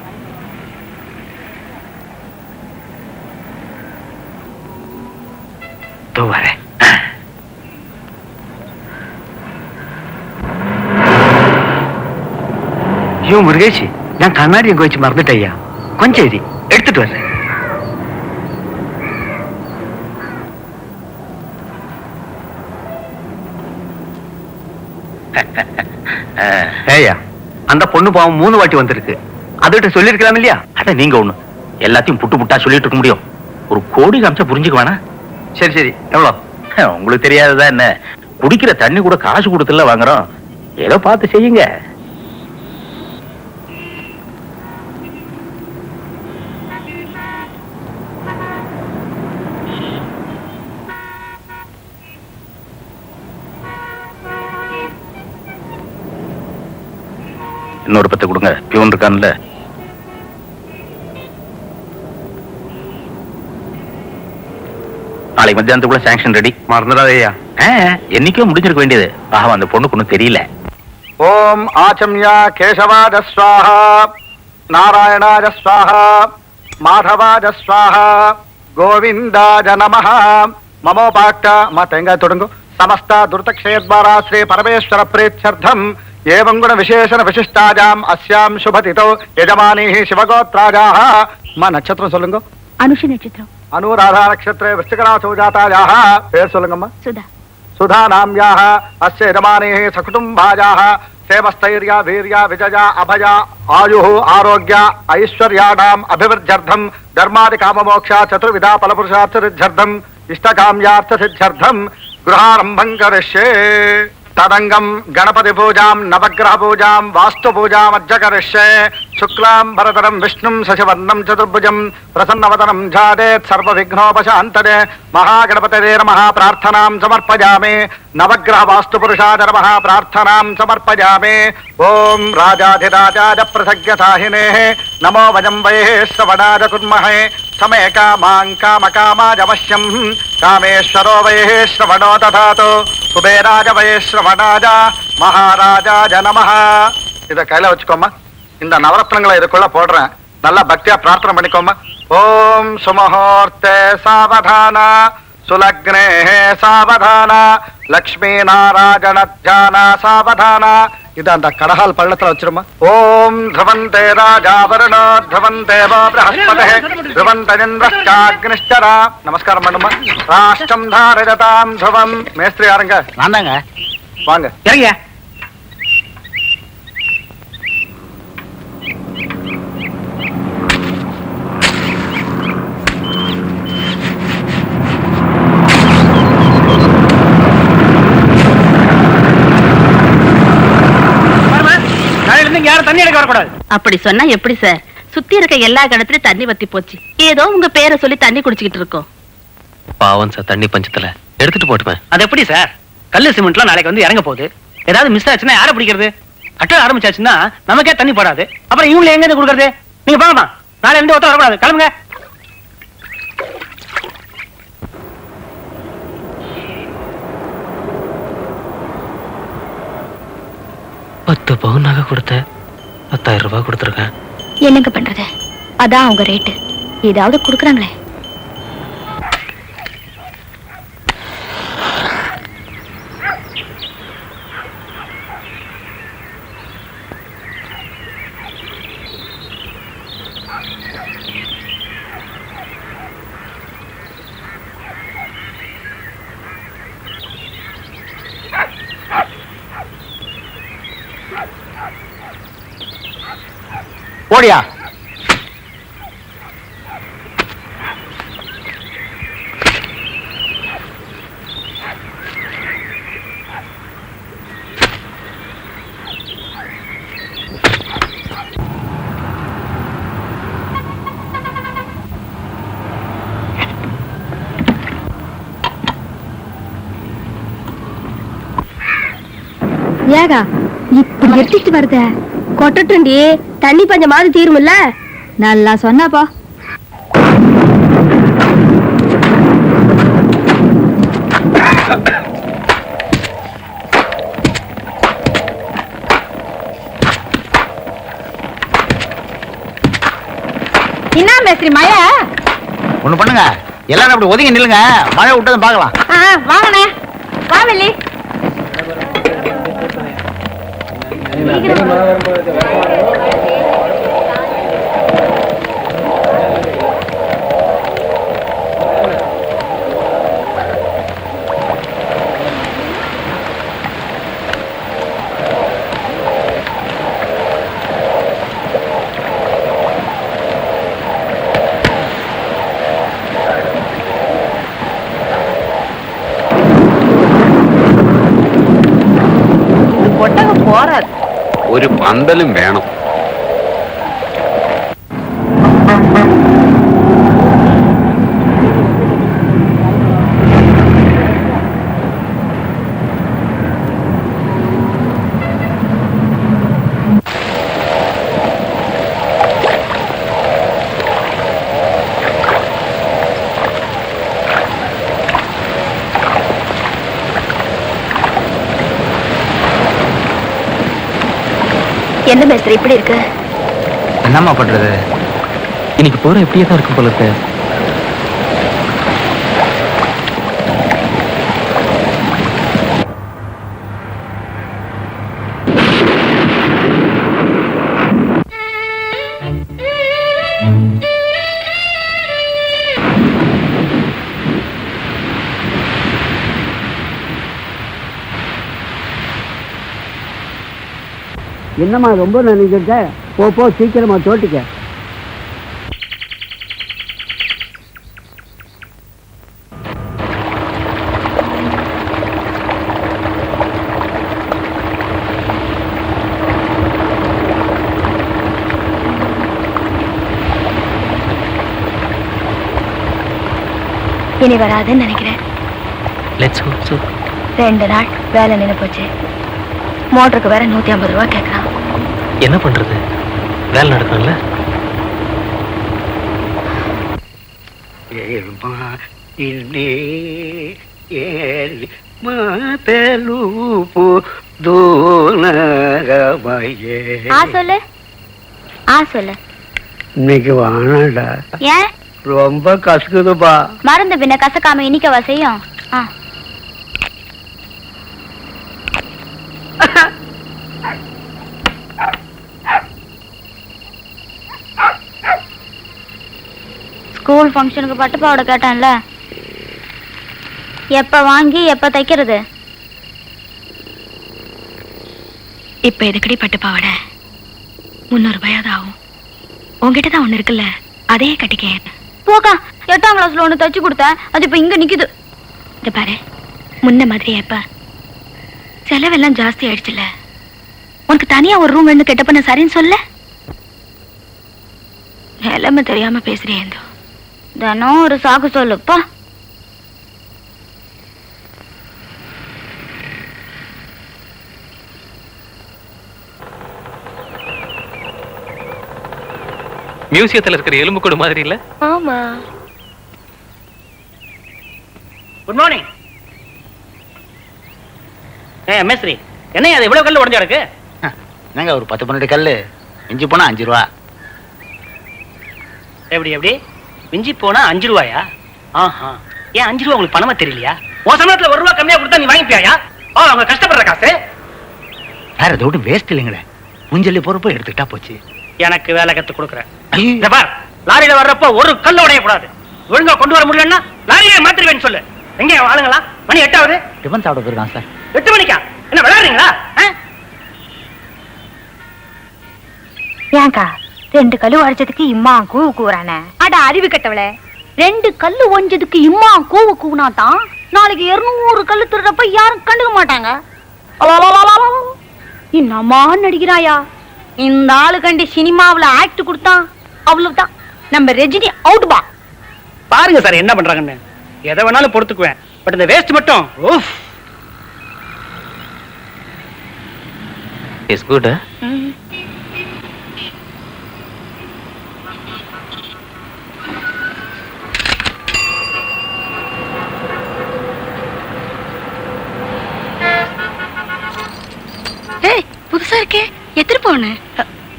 வரேன். ஐயோ முருகேஷி, நான் கண்ணாடி எங்க வச்சு மறந்துட்டேயா. கொஞ்சம் இது எடுத்துட்டு வரேன். ஏய்யா, அந்த பொண்ணு பாவம் 3 வாட்டி வந்திருக்கு. அதுகிட்ட சொல்லிருக்கலாம் இல்லையா? அட நீங்க ஒண்ணு எல்லாத்தையும் புட்டு புட்டா சொல்லிட்டு இருக்க முடியும். ஒரு கோடி காமிச்சா புரிஞ்சுக்க வேணா? சரி சரி, எவ்வளோ? உங்களுக்கு தெரியாததா என்ன? குடிக்கிற தண்ணி கூட காசு கொடுத்துல வாங்குறோம். ஏதோ பார்த்து செய்யுங்க. இன்னொரு 10 கொடுங்க, பியூன் இருக்கான்ல. நாளைக்கு மத்தியானத்துக்குள்ள சாங்ஷன் ரெடி. மறந்துடாதேயா. என்னைக்கோ முடிஞ்சிருக்க வேண்டியது. பாவம் அந்த பொண்ணுக்கு ஒன்றும் தெரியல. ஓம் ஆச்சம்யா கேசவாஜ ஸ்வாஹா, நாராயணாஜ ஸ்வாஹா, மாதவாஜ ஸ்வாஹா, கோவிந்தாஜ நமஹ. மமோபாக்ட தேங்காய் தொடங்கும். சமஸ்த துர்தக்ஷயத்வாரா ஸ்ரீ பரமேஸ்வர பிரேத்யர்த்தம் ஏவம் குண விசேஷண விசிஷ்டாஜாம் அஸ்யாம் சுபதிதோ யஜமானிஹி சிவகோத்ராஜாஹ. நட்சத்திரம் சொல்லுங்க. அனுஷ நட்சத்திரம். அனுராதா நட்சத்திரே விருச்சிகராசோ ஜாதாயாஹ. பேர் சொல்லுங்கம்மா. சுதா. சுதா நாம்யாஹ அஸ்ய யஜமானிஹி சகுடும்பாஜாஹ சேவஸ்தைர்யா வீர்யா விஜயா அபயா ஆயுः ஆரோக்கிய ஐஸ்வர்யாணாம் அபிவிருத்தியர்த்தம் தர்மாதி காமமோக்ஷ சதுர்விதா பலபுருஷார்த்தசித்தியர்த்தம் இஷ்டகாம்யார்த்தசித்தியர்த்தம் गृहारंभं करिष्ये. तदंगम गणपति पूजां नवग्रह पूजां वास्तु पूजां अद्य करिष्ये. शुक्लां भरतरं विष्णुं शशिवर्णं चतुर्भुजं प्रसन्नवदनं ध्यायेत् सर्वविघ्नोपशान्तये. महागणपतये नमः प्रार्थनां समर्पयामि. नवग्रह वास्तुपुरुषाय नमः प्रार्थनां समर्पयामि. ओम राजाधिराजाय प्रसज्ञताहिने नमो वयं वये श्रवणाय कुर्महे. समे कामां कामकामाजमश्यं कामेश्वरो वये श्रवणो दधातु. कुबेराज वये श्रवणाय महाराजाय नमः. இத கையில வச்சுக்கோமா. இந்த நவரத்னங்களை இதுக்குள்ள போடுறேன். நல்லா பக்தியா பிரார்த்தனை பண்ணிக்கோமா. ஓம் சுமஹோர்த்தே சாவதான சுலக்னே சாவதான லக்ஷ்மீ நாராயண தியான சாவதான. இது அந்த கடகால் பள்ளத்துல வச்சிருமா. ஓம் த்ருவந்தே ராஜாவருணோ த்ருவந்தேவோ பிரஹஸ்பதே த்ருவந்தேந்திரஷ்டாக்னிஷ்டரா. நமஸ்காரம் பண்ணுமா. ராஷ்டிரம் தாரயதாம் த்ருவம். மேஸ்திரி யாருங்க? நான் தாங்க. வாங்க இறங்க. யாரும் தண்ணி எடுக்க வரக்கூடாது. அப்படி சொன்னா எப்படி சார்? சுத்தி இருக்க எல்லா கிணத்துலயும் தண்ணி வத்தி போச்சு. ஏதோ உங்க பேரை சொல்லி தண்ணி குடிச்சுக்கிட்டு இருக்கோம். பாவம் சார், தண்ணி பஞ்சத்துல எடுத்துட்டு போட்டுவேன். அது எப்படி சார்? கல்லு சிமெண்ட்லாம் நாளைக்கு வந்து இறங்க போகுது. ஏதாவது மிஸ் ஆச்சுன்னா யாரை பிடிக்கிறது? கட்ட ஆரம்பிச்சாச்சுன்னா நமக்கே தண்ணி போடாது. அப்புறம் இவங்களை எங்க இருந்து கொடுக்கறது? நீங்க போங்கம்மா. நாளை இருந்து ஒருத்தர் வரக்கூடாது. கிளம்புங்க. பத்து பவுன் நகை கொடுத்தேன், 10,000 ரூபாய் கொடுத்துருக்கேன். என்னங்க பண்றது? அதான் அவங்க ரேட்டு. ஏதாவது கொடுக்குறாங்களே. ஓடியா. ஏகா இப்படி எடுத்துட்டு வருத கொட்டட்டுண்டி, தண்ணி பஞ்சமாவது தீருமில்ல. நல்லா சொன்னாப்பா. என்ன மேஸ்திரி மழை? ஒண்ணு பண்ணுங்க, எல்லாரும் அப்படி ஒதுங்கி நில்லுங்க, மழை விட்டதும் பார்க்கலாம். வாங்கண்ணே, வா வெள்ளி. ഒരു പന്തലും വേണം. என்ன மேஸ்திரி இப்படி இருக்கு? என்னம்மா பண்றது, இன்னைக்கு போற எப்படியே தான் இருக்கும் போல இருக்கு. என்னம்மா ரொம்ப நினைக்கிட்ட? போ சீக்கிரமா தோட்டிக்க. இனி வராதுன்னு நினைக்கிறேன். Let's hope so. 2 நாள் வேலை நின்று போச்சு. மோட்டருக்கு வேற 150 ரூபா கேட்கறான். என்ன பண்றது, வேலை நடக்கணும்ல. சொல்லு. இன்னைக்கு வானாடா. ஏன்? ரொம்ப கசக்குதுப்பா. மருந்து பின்ன கசக்காம இனிக்கவா செய்யும்? ஸ்கூல் ஃபங்க்ஷனுக்கு பட்டுப்பாவோட கேட்டான்ல, எப்ப வாங்கி எப்ப தைக்கிறது? இப்ப எதுக்கடி பட்டுப்பாவட? 300 ரூபாயாவது ஆகும். உங்ககிட்ட தான் ஒண்ணு இருக்குல்ல, அதையே கட்டிக்க. போக்கா, 8ஆம் கிளாஸ்ல ஒண்ணு தச்சு கொடுத்தேன், அது இப்ப இங்க நிக்குது. இந்த பாரு, முன்ன மாதிரி எப்ப செலவெல்லாம் ஜாஸ்தி ஆயிடுச்சுல்ல. உனக்கு தனியா ஒரு ரூம் வேணும் கேட்டப்ப நான் சரின்னு சொல்ல. நிலைமை தெரியாம பேசுறேன். தினம் ஒரு சாக்கு சொல்லுப்பா. மியூசியத்துல இருக்கிற எலும்பு கூடு மாதிரி இல்ல? ஆமா. Good morning. மேஸ்திரி, என்ன அது இவ்வளவு கல்லு உடஞ்சா இருக்கு? என்னங்க ஒரு 10-12 கல்லு, மிஞ்சி போனா 5 ரூபா. எப்படி எப்படி மிஞ்சி போனா 5 ரூபாயா? ஆஹா, ஏன் 5 ரூபா உங்களுக்கு பணமா தெரியலையா? உன் சமயத்துல 1 ரூபா கம்மியா கொடுத்தா நீ வாங்கிப்பியாயா? அவங்க கஷ்டப்படுற காசு வேற எதோடு வேஸ்ட் இல்லைங்களே. முஞ்சலி பொறுப்பு எடுத்துக்கிட்டா போச்சு. எனக்கு வேலை கத்து கொடுக்குறேன். லாரியில வர்றப்ப ஒரு கல்ல உடைய கூடாது. ஒழுங்கா கொண்டு வர முடியலன்னா லாரியை மாத்திருவேன்னு சொல்லு. எங்க ஆளுங்களா? மணி 8 ஆகுது. டிபன் சாப்பிட போயிருக்கான் சார். 8 மணிக்கா? என்ன விளையாடுறீங்களா? ஏங்கா 2 கல்லு உடைச்சதுக்கு இம்மா கூவு கூறானே? அட அறிவு கட்டவளே, 2 கல்லு ஒஞ்சதுக்கு இம்மா கூவு கூவுனாதான் நாளைக்கு 200 கல்லு திருடப்ப யாரும் கண்டுக்க மாட்டாங்க. என்னம்மா நடிக்கிறாயா? இந்த ஆளு கண்டி சினிமாவுல ஆக்ட் கொடுத்தான், அவ்வளவுதான் நம்ம ரஜினி அவுட் பா. பாருங்க சார் என்ன பண்றாங்கன்னு. எதை வேணாலும் பொறுத்துக்குவேன், பட் இந்த வேஸ்ட் மட்டும் ஓஃப். Is good. ஏய், புதுசா இருக்கே, எத்திரு போன?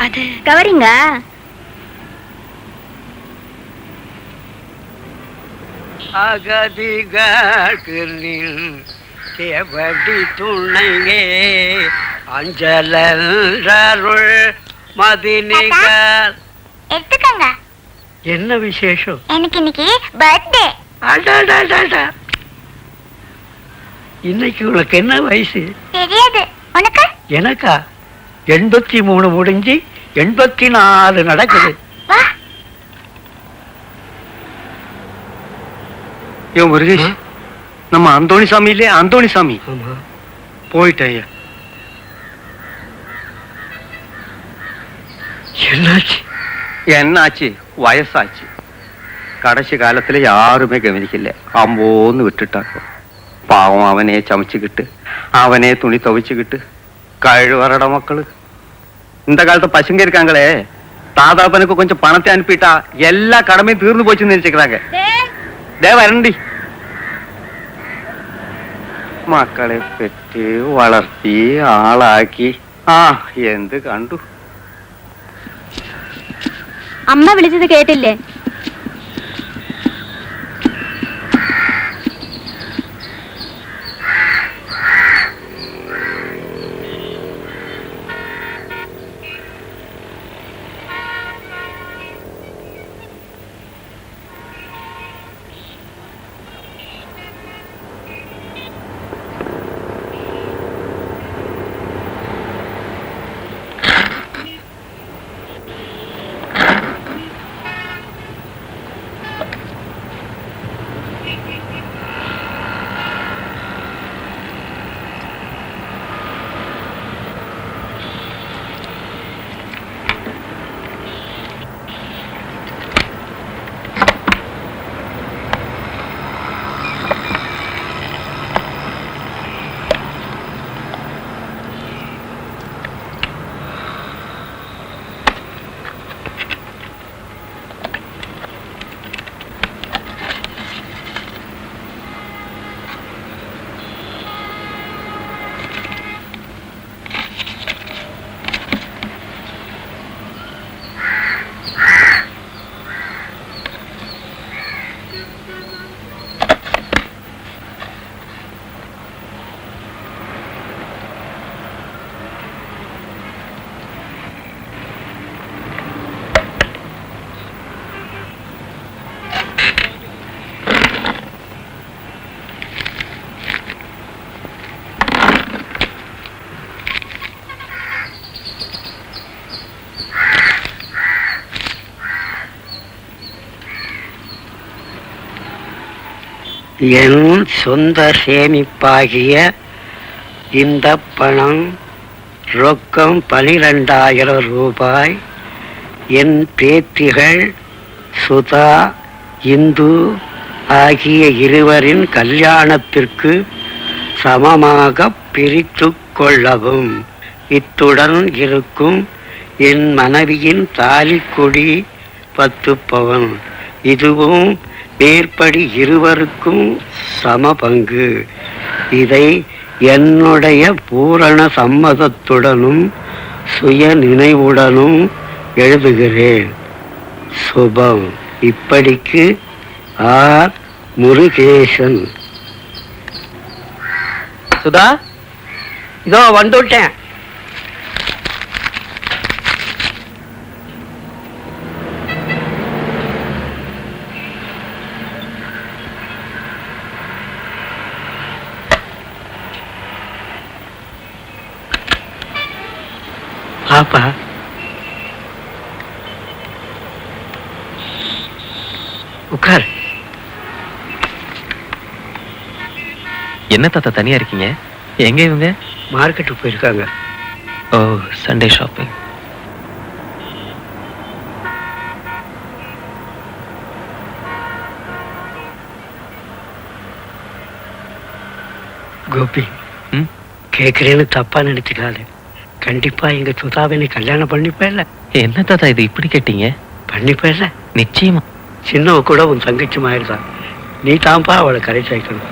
அது கவரிங்க. அகதிகி துணையே அஞ்சலருள் மதினிகள். எடுத்துக்கங்க. என்ன விசேஷம்? எனக்கு இன்னைக்கு பர்த்டே. இன்னைக்கு உனக்கு என்ன வயசு? தெரியாது. உனக்கு? எனக்கா 83 முடிஞ்சு 84 நடக்குது. வா. ஏன் முருகேஷ், நம்ம அந்தோணி சாமி இல்லையே, அந்தோணி சாமி போயிட்டேன். என்னாச்சு? என்னாச்சு? வயசாச்சு. கடைசி காலத்துல யாருமே கவனிக்கல, அம்போன்னு விட்டுட்டாங்க. பாவம் அவனே சமைச்சுக்கிட்டு அவனே துணி துவைச்சுக்கிட்டு கழுவறட மக்களு. இந்த காலத்து பசங்க இருக்காங்களே, தாதாப்பனுக்கு கொஞ்சம் பணத்தை அனுப்பிட்டா எல்லா கடமையும் தீர்ந்து போச்சுன்னு நினைச்சுக்கிறாங்க. வரண்டி മക്കളെ പെറ്റ് വളർത്തി ആളാക്കി എന്ത് കണ്ടു. അമ്മ വിളിച്ചത് കേട്ടില്ലേ? என் சொந்த சேமிப்பாகிய இந்த பணம் ரொக்கம் 12,000 ரூபாய் என் பேத்திகள் சுதா இந்து ஆகிய இருவரின் கல்யாணத்திற்கு சமமாக பிரித்து கொள்ளவும். இத்துடன் இருக்கும் என் மனைவியின் தாலிக்கொடி 10 பவுன். இதுவும் மேற்படி இருவருக்கும் சம பங்கு. இதை என்னுடைய பூரண சம்மதத்துடனும் சுய நினைவுடனும் எழுதுகிறேன். சுபம். இப்படிக்கு ஆர் முருகேசன். சுதா, இதோ வந்துட்டேன். பாப்பா, என்ன தாத்தா தனியா இருக்கீங்க? எங்க இவங்க? மார்க்கெட்டுக்கு போயிருக்காங்க. ஓ, சண்டே ஷாப்பிங். கோபி, ம்? கேட்கிறேன்னு தப்பா நினைச்சுக்காது. கண்டிப்பா எங்க சுதாவை நீ கல்யாணம் பண்ணிப்பேல. என்ன தாத்தா இது இப்படி கேட்டீங்க? பண்ணிப்பேல. நிச்சயமா. சின்னவ கூட உன் தங்கச்சி மாதிரிதான். நீ தான்ப்பா அவளை கரை சேர்க்கணும்.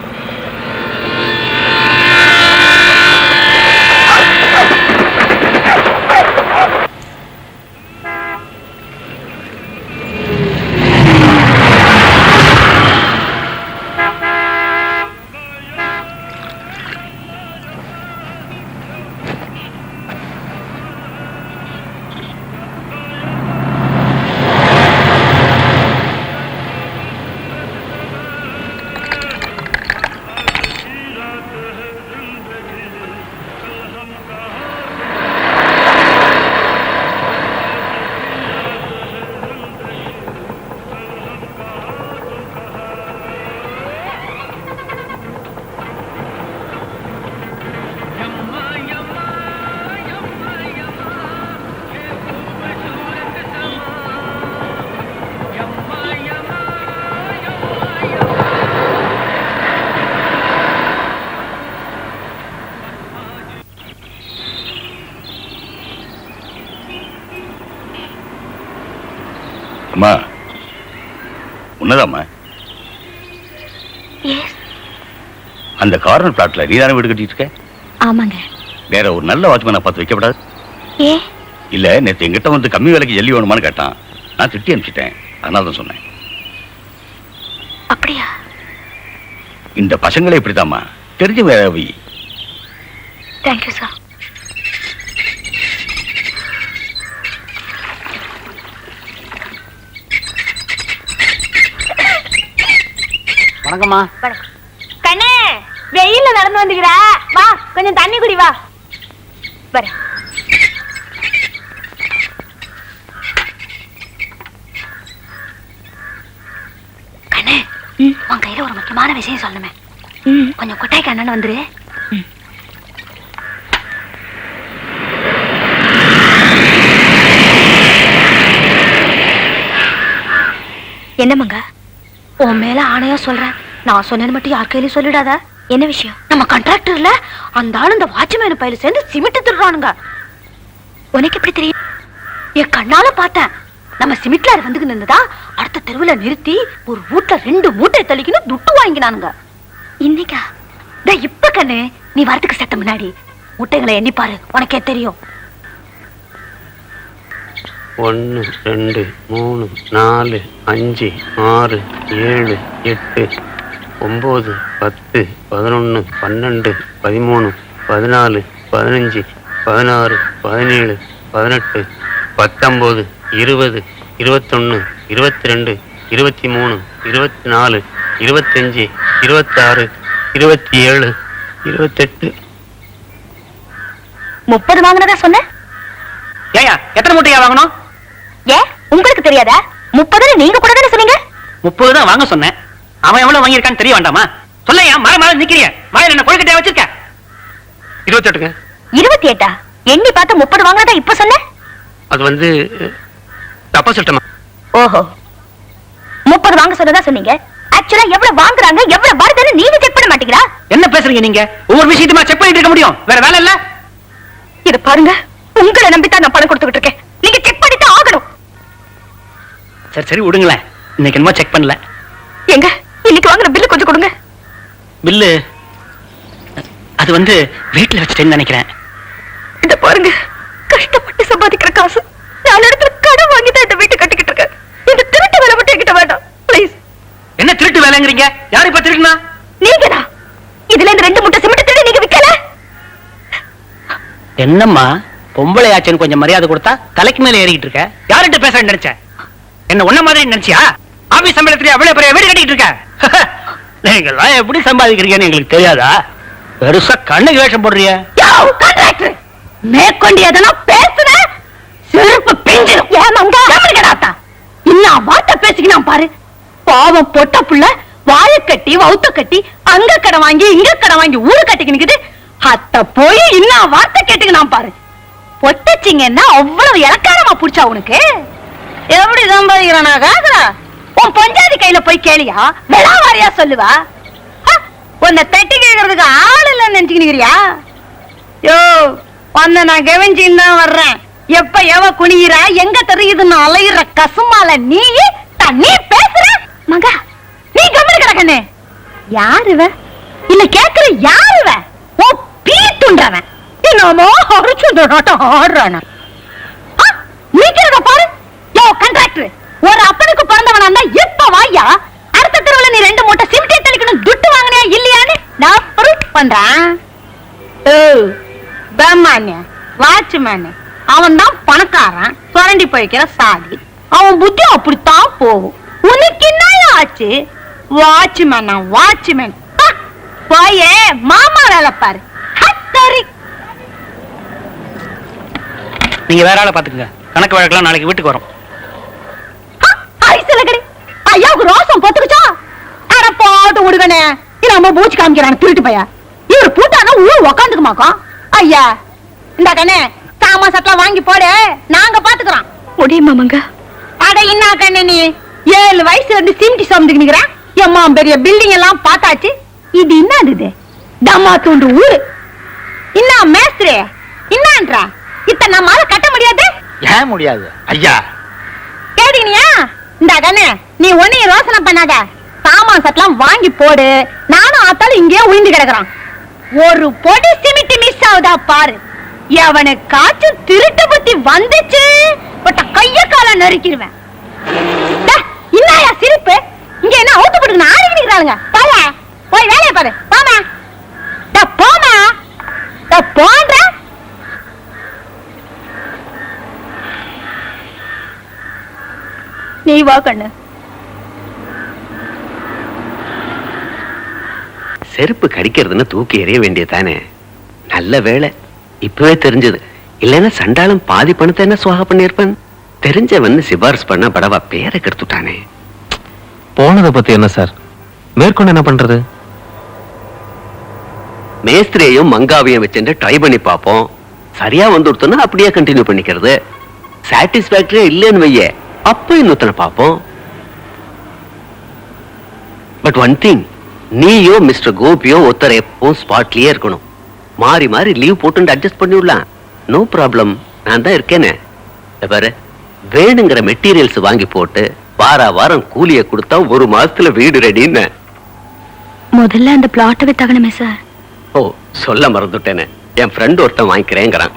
அம்மா, உன்னதாம்மா? அந்த கார்னர் பிளாட்ல நீதானே வீடு கட்டிட்டு இருக்க? ஆமாங்க. வேற ஒரு நல்ல வாட்ச்மேனை பார்த்து வைக்கப்படாது? ஏ இல்ல, நேற்று எங்கிட்ட வந்து கம்மி விலைக்கு ஜல்லி வேணுமான்னு கேட்டான். நான் திட்டி அனுப்பிச்சிட்டேன். அதனால தான் சொன்னேன். அப்படியா? இந்த பசங்களே இப்படிதாம்மா, தெரிஞ்ச வேற வை. Thank you sir. வணக்கம்மா. கண்ணே, வெயில்ல நடந்து வந்துக்கிறா, வா கொஞ்சம் தண்ணி குடி வா. வர கண்ணே, உன் கையில ஒரு முக்கியமான விஷயம் சொல்லணுமே. கொஞ்சம் கொட்டாய்க்கு அண்ணன் வந்துரு. என்னமாங்க? உன் மேல ஆணையா சொல்றேன், நான் சொன்னது மட்டும் யார் கையிலும் சொல்லிடாத. என்ன விஷயம்? நம்ம கான்ட்ராக்டர்ல அந்த ஆளு இந்த வாட்ச்மேன் பையில சேர்ந்து சிமெண்ட் திருறானுங்க. உனக்கு எப்படி தெரியும்? என் கண்ணால பார்த்தேன். நம்ம சிமெண்ட்ல வந்துக்கு நின்னுதா அடுத்த தெருவுல நிறுத்தி ஒரு வீட்டுல 2 மூட்டை தள்ளிக்கணும் துட்டு வாங்கினானுங்க. இன்னைக்கா? இப்ப கண்ணு, நீ வரதுக்கு செத்த முன்னாடி மூட்டைகளை எண்ணி பாரு, உனக்கே தெரியும். 1 2 3 4 5 6 7 8 9 10 11 12 13 14 15 16 17 18 19 20 21 22 23 24 25 26 27 28. 30 வாங்கினதா சொன்ன? ஏயா, எத்தனை மூட்டையா வாங்கணும்? ஏ, உங்களுக்கு தெரியாதா? 30 நீங்க கூட தானே சொன்னீங்க. 30 தான் வாங்க சொன்னேன். அவன் எவ்வளவு வாங்கியிருக்கான்னு தெரிய வேண்டாமா? சொல்லையா, மர நிக்கிறிய வாயில என்ன கொழுக்கட்டையா வச்சிருக்க? 28ங்க. 28? எண்ணி பார்த்து 30 வாங்கினதா இப்ப சொன்ன? அது வந்து தப்பா சொல்லிட்டேமா. ஓஹோ, 30 வாங்க சொன்னதா சொன்னீங்க. ஆக்சுவலா எவ்வளவு வாங்குறாங்க எவ்வளவு வருதுன்னு நீங்க செக் பண்ண மாட்டீங்களா? என்ன பேசுறீங்க நீங்க? ஒவ்வொரு விஷயத்தையுமா செக் பண்ணிட்டு இருக்க முடியும்? வேற வேலை இல்ல? இத பாருங்க, உங்களை நம்பித்தான் நான் பணம் கொடுத்துக்கிட்டு இருக்கேன். நீங்க செக் பண்ணிட்டு ஆகணும். சரி சரி விடுங்களேன், இன்னைக்கு என்னமோ செக் பண்ணல. எங்க இன்னைக்கு வாங்குற பில்லு கொஞ்சம் கொடுங்க. பில்லு அது வந்து வீட்டுல வச்சுட்டேன்னு நினைக்கிறேன். இத பாருங்க, கஷ்டப்பட்டு சம்பாதிக்கிற காசு 4 இடத்துல கடன் வாங்கி தான் இந்த வீட்டை கட்டிக்கிட்டு இருக்கேன். இந்த திருட்டு வேலை மட்டும் என்கிட்ட வேண்டாம் ப்ளீஸ். என்ன திருட்டு வேலைங்கிறீங்க? யாரு இப்ப திருடுனா? நீங்கதான். இதுல இந்த 2 மூட்டை சிமெண்ட் திருடி நீங்க விக்கல. என்னம்மா பொம்பளை ஆச்சுன்னு கொஞ்சம் மரியாதை கொடுத்தா தலைக்கு மேல ஏறிக்கிட்டு இருக்க? யார்கிட்ட பேசுறேன்னு நினைச்ச? என்ன ஒன்ன மாதிரி நினைச்சியா? ஆபீஸ் சம்பளத்துல அவ்வளவு பெரிய வீடு கட்டிட்டு இருக்க. நீங்கெல்லாம் எப்படி சம்பாதிக்கிறீங்கன்னு எங்களுக்கு தெரியாதா? பெருசா கண்ணுக்கு வேஷம் போடுறிய. மேற்கொண்டு எதனா பேசுன செருப்பு பிஞ்சிடும். ஏமாங்க இன்னும் வார்த்தை பேசிக்கினா பாரு. பாவம் பொட்ட புள்ள வாழ கட்டி வவுத்த கட்டி அங்க கடை வாங்கி இங்க கடை வாங்கி ஊரு கட்டிக்கிட்டு அத்த போய் இன்னும் வார்த்தை கேட்டுக்கு பாரு. பொட்டச்சிங்கன்னா அவ்வளவு இலக்காரமா புடிச்சா உனக்கு? எப்படி சம்பாதிக்கிறானா காதுரா? உன் பஞ்சாதி கையில போய் கேளியா? விளாவாரியா சொல்லுவா? உன்னை தட்டி கேட்கறதுக்கு ஆள் இல்லைன்னு நினைச்சுக்கிறியா? யோ உன்னை நான் கவனிச்சுன்னு தான் வர்றேன். எப்ப எவ குனிகிறா எங்க தெரியுதுன்னு அலையிற கசுமால நீ தண்ணி பேசுற மகா. நீ கவனி கிடக்கண்ணே. யாருவ இல்ல கேக்குற? யாருவ? ஓ பீத்துன்றவன் என்னமோ அரைச்சுட்டாட்டம் ஆடுறான. நீக்கிறத பாரு. யோ கண்ட்ராக்டர், ஒரு அப்பனுக்கு பிறந்தவனா இருந்தா இப்ப வாயா. அடுத்த தெருவுல நீ 2 மூட்டை சிமெண்ட் தெளிக்கணும் துட்டு வாங்கினியா இல்லையான்னு நான் ப்ரூஃப் பண்றேன். வாட்ச்மேன் அவன் தான் பணக்காரன், சுரண்டி போய்க்கிற சாதி. அவன் புத்தி அப்படித்தான் போகும். உனக்கு என்ன ஆச்சு? வாட்ச்மேன் வாட்ச்மேன் போயே மாமா வேலை பாரு. நீங்க வேற ஆளை பாத்துக்கங்க. கணக்கு வழக்கெல்லாம் நாளைக்கு வீட்டுக்கு வரும். ஐயாவுக்கு ரோசம் பொத்துக்குச்சா? அட போட்டு விடுகனே. இல்லாம பூச்சி காமிக்கிறான் திருட்டு பையா. இவர் பூட்டானா ஊர் உக்காந்துக்குமாக்கா? ஐயா இந்த கண்ணே சாமா சட்டலாம் வாங்கி போடு, நாங்க பாத்துக்கிறோம். முடியுமாங்க? அட என்ன கண்ணே நீ 7 வயசுல இருந்து சிமிட்டி சுமந்துக்கு நிக்கிறேன். எம்மா பெரிய பில்டிங் எல்லாம் பார்த்தாச்சு. இது என்னது? டமா தூண்டு ஊரு. என்ன மேஸ்திரி என்னன்றா? இத்தனை நம்மால கட்ட முடியாது. ஏன் முடியாது ஐயா? கேட்டீங்கயா? இந்த கண்ணே நீ ஒன்னையும் யோசனை பண்ணாத. சாமான் சட்டலாம் வாங்கி போடு, நானும் ஆத்தாலும் இங்கே உயிந்து கிடக்குறான். ஒரு பொடி சிமிட்டி மிஸ் ஆகுதா பாரு. எவனுக்காச்சும் திருட்டு புத்தி வந்துச்சு பட்ட கைய கால நறுக்கிடுவேன். என்னயா சிரிப்பு? இங்க என்ன அவுத்து போட்டு ஆடி நிக்கிறாளுங்க. போல போய் வேலையை பாரு. போமா போமா போன்ற. நீ வா கண்ணு. செருப்பு கடிக்கிறதுன்னு தூக்கி எறிய வேண்டியதானே. நல்ல வேலை இப்பவே தெரிஞ்சது. இல்லைன்னா சண்டாளம் பாதி பணத்தை என்ன சுவாக பண்ணிருப்பேன். தெரிஞ்சவன் சிபாரிசு பண்ண படவா பேரை கெடுத்துட்டானே. போனதை பத்தி என்ன சார்? மேற்கொண்டு என்ன பண்றது? மேஸ்திரியையும் மங்காவையும் வச்சு ட்ரை பண்ணி பார்ப்போம். சரியா வந்துடுத்தோன்னா அப்படியே கண்டினியூ பண்ணிக்கிறது. சாட்டிஸ்பாக்டரியா இல்லைன்னு வைய அப்ப இன்னொத்தனை பார்ப்போம். பட் ஒன் திங், நீயோ மிஸ்டர் கோபியோ ஒருத்தர் எப்பவும் ஸ்பாட்லயே இருக்கணும். மாறி மாறி லீவ் போட்டு அட்ஜஸ்ட் பண்ணி விடலாம். நோ ப்ராப்ளம், நான் தான் இருக்கேனே. பாரு, வேணுங்கிற மெட்டீரியல்ஸ் வாங்கி போட்டு வாரம் கூலியை கொடுத்தா 1 மாசத்துல வீடு ரெடின்னு. முதல்ல அந்த பிளாட்டை வித்தாகணுமே சார். ஓ சொல்ல மறந்துட்டேனே. என் ஃப்ரெண்ட் ஒருத்தன் வாங்கிக்கிறேங்கிறான்.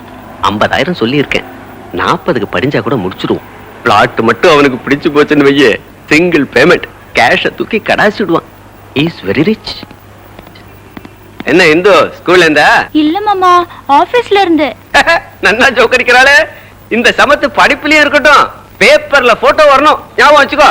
50,000 சொல்லியிருக்கேன். 40க்கு படிஞ்சா கூட முடிச்சிடுவோம். பிளாட் மட்டும் அவனுக்கு பிடிச்சு போச்சுன்னு வையே, சிங்கிள் பேமெண்ட் கேஷ தூக்கி கடாசிடுவான். Is very rich. என்ன இந்து ஸ்கூல்ல இருந்தா? இல்ல மாமா, ஆபீஸ்ல இருந்து. நன்னா ஜோக்கடிக்கிறாளே. இந்த சமத்து படிப்புலயே இருக்கட்டும், பேப்பர்ல போட்டோ வரணும், ஞாபகம் வச்சுக்கோ.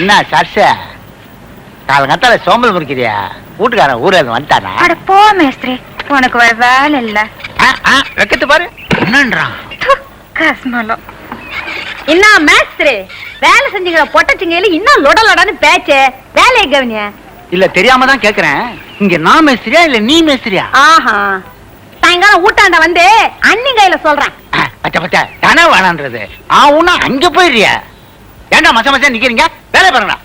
என்ன சர்ஷ காலங்கத்தால சோம்பல் முறிக்கிறியா? வீட்டுக்காரன் ஊர்ல இருந்து வந்துட்டானா? அட போ மேஸ்திரி, உனக்கு வேற வேலை இல்ல. வெக்கத்து பாரு என்னன்றான் கஸ்மலம். என்ன மேஸ்திரி வேலை செஞ்சுக்கிற பொட்டச்சிங்கையில இன்னும் லொடலொடன்னு பேச்சு. வேலையை கவனிய. இல்ல தெரியாம தான் கேக்குறேன். இங்க நான் மேஸ்திரியா இல்ல நீ மேஸ்திரியா? ஆஹா, சாயங்காலம் ஊட்டாண்ட வந்து அண்ணி கையில சொல்றேன். பச்சை பச்சை தானே வேணான்றது. உன்ன அங்க போயிடுறியா? ஏண்டா மச மச நிக்கிறீங்க? வேலை பாருங்கடா.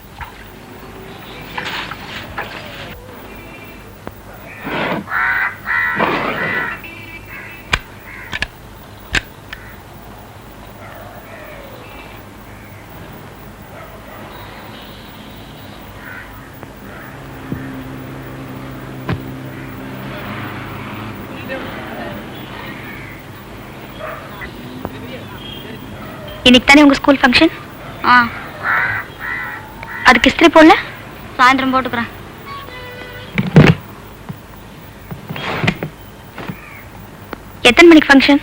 இன்னைக்கு தானே உங்க ஸ்கூல் ஃபங்க்ஷன்? அதுக்கு இஸ்திரி போடல? சாயந்தரம் போட்டுக்கிறேன். எத்தனை மணிக்கு ஃபங்க்ஷன்?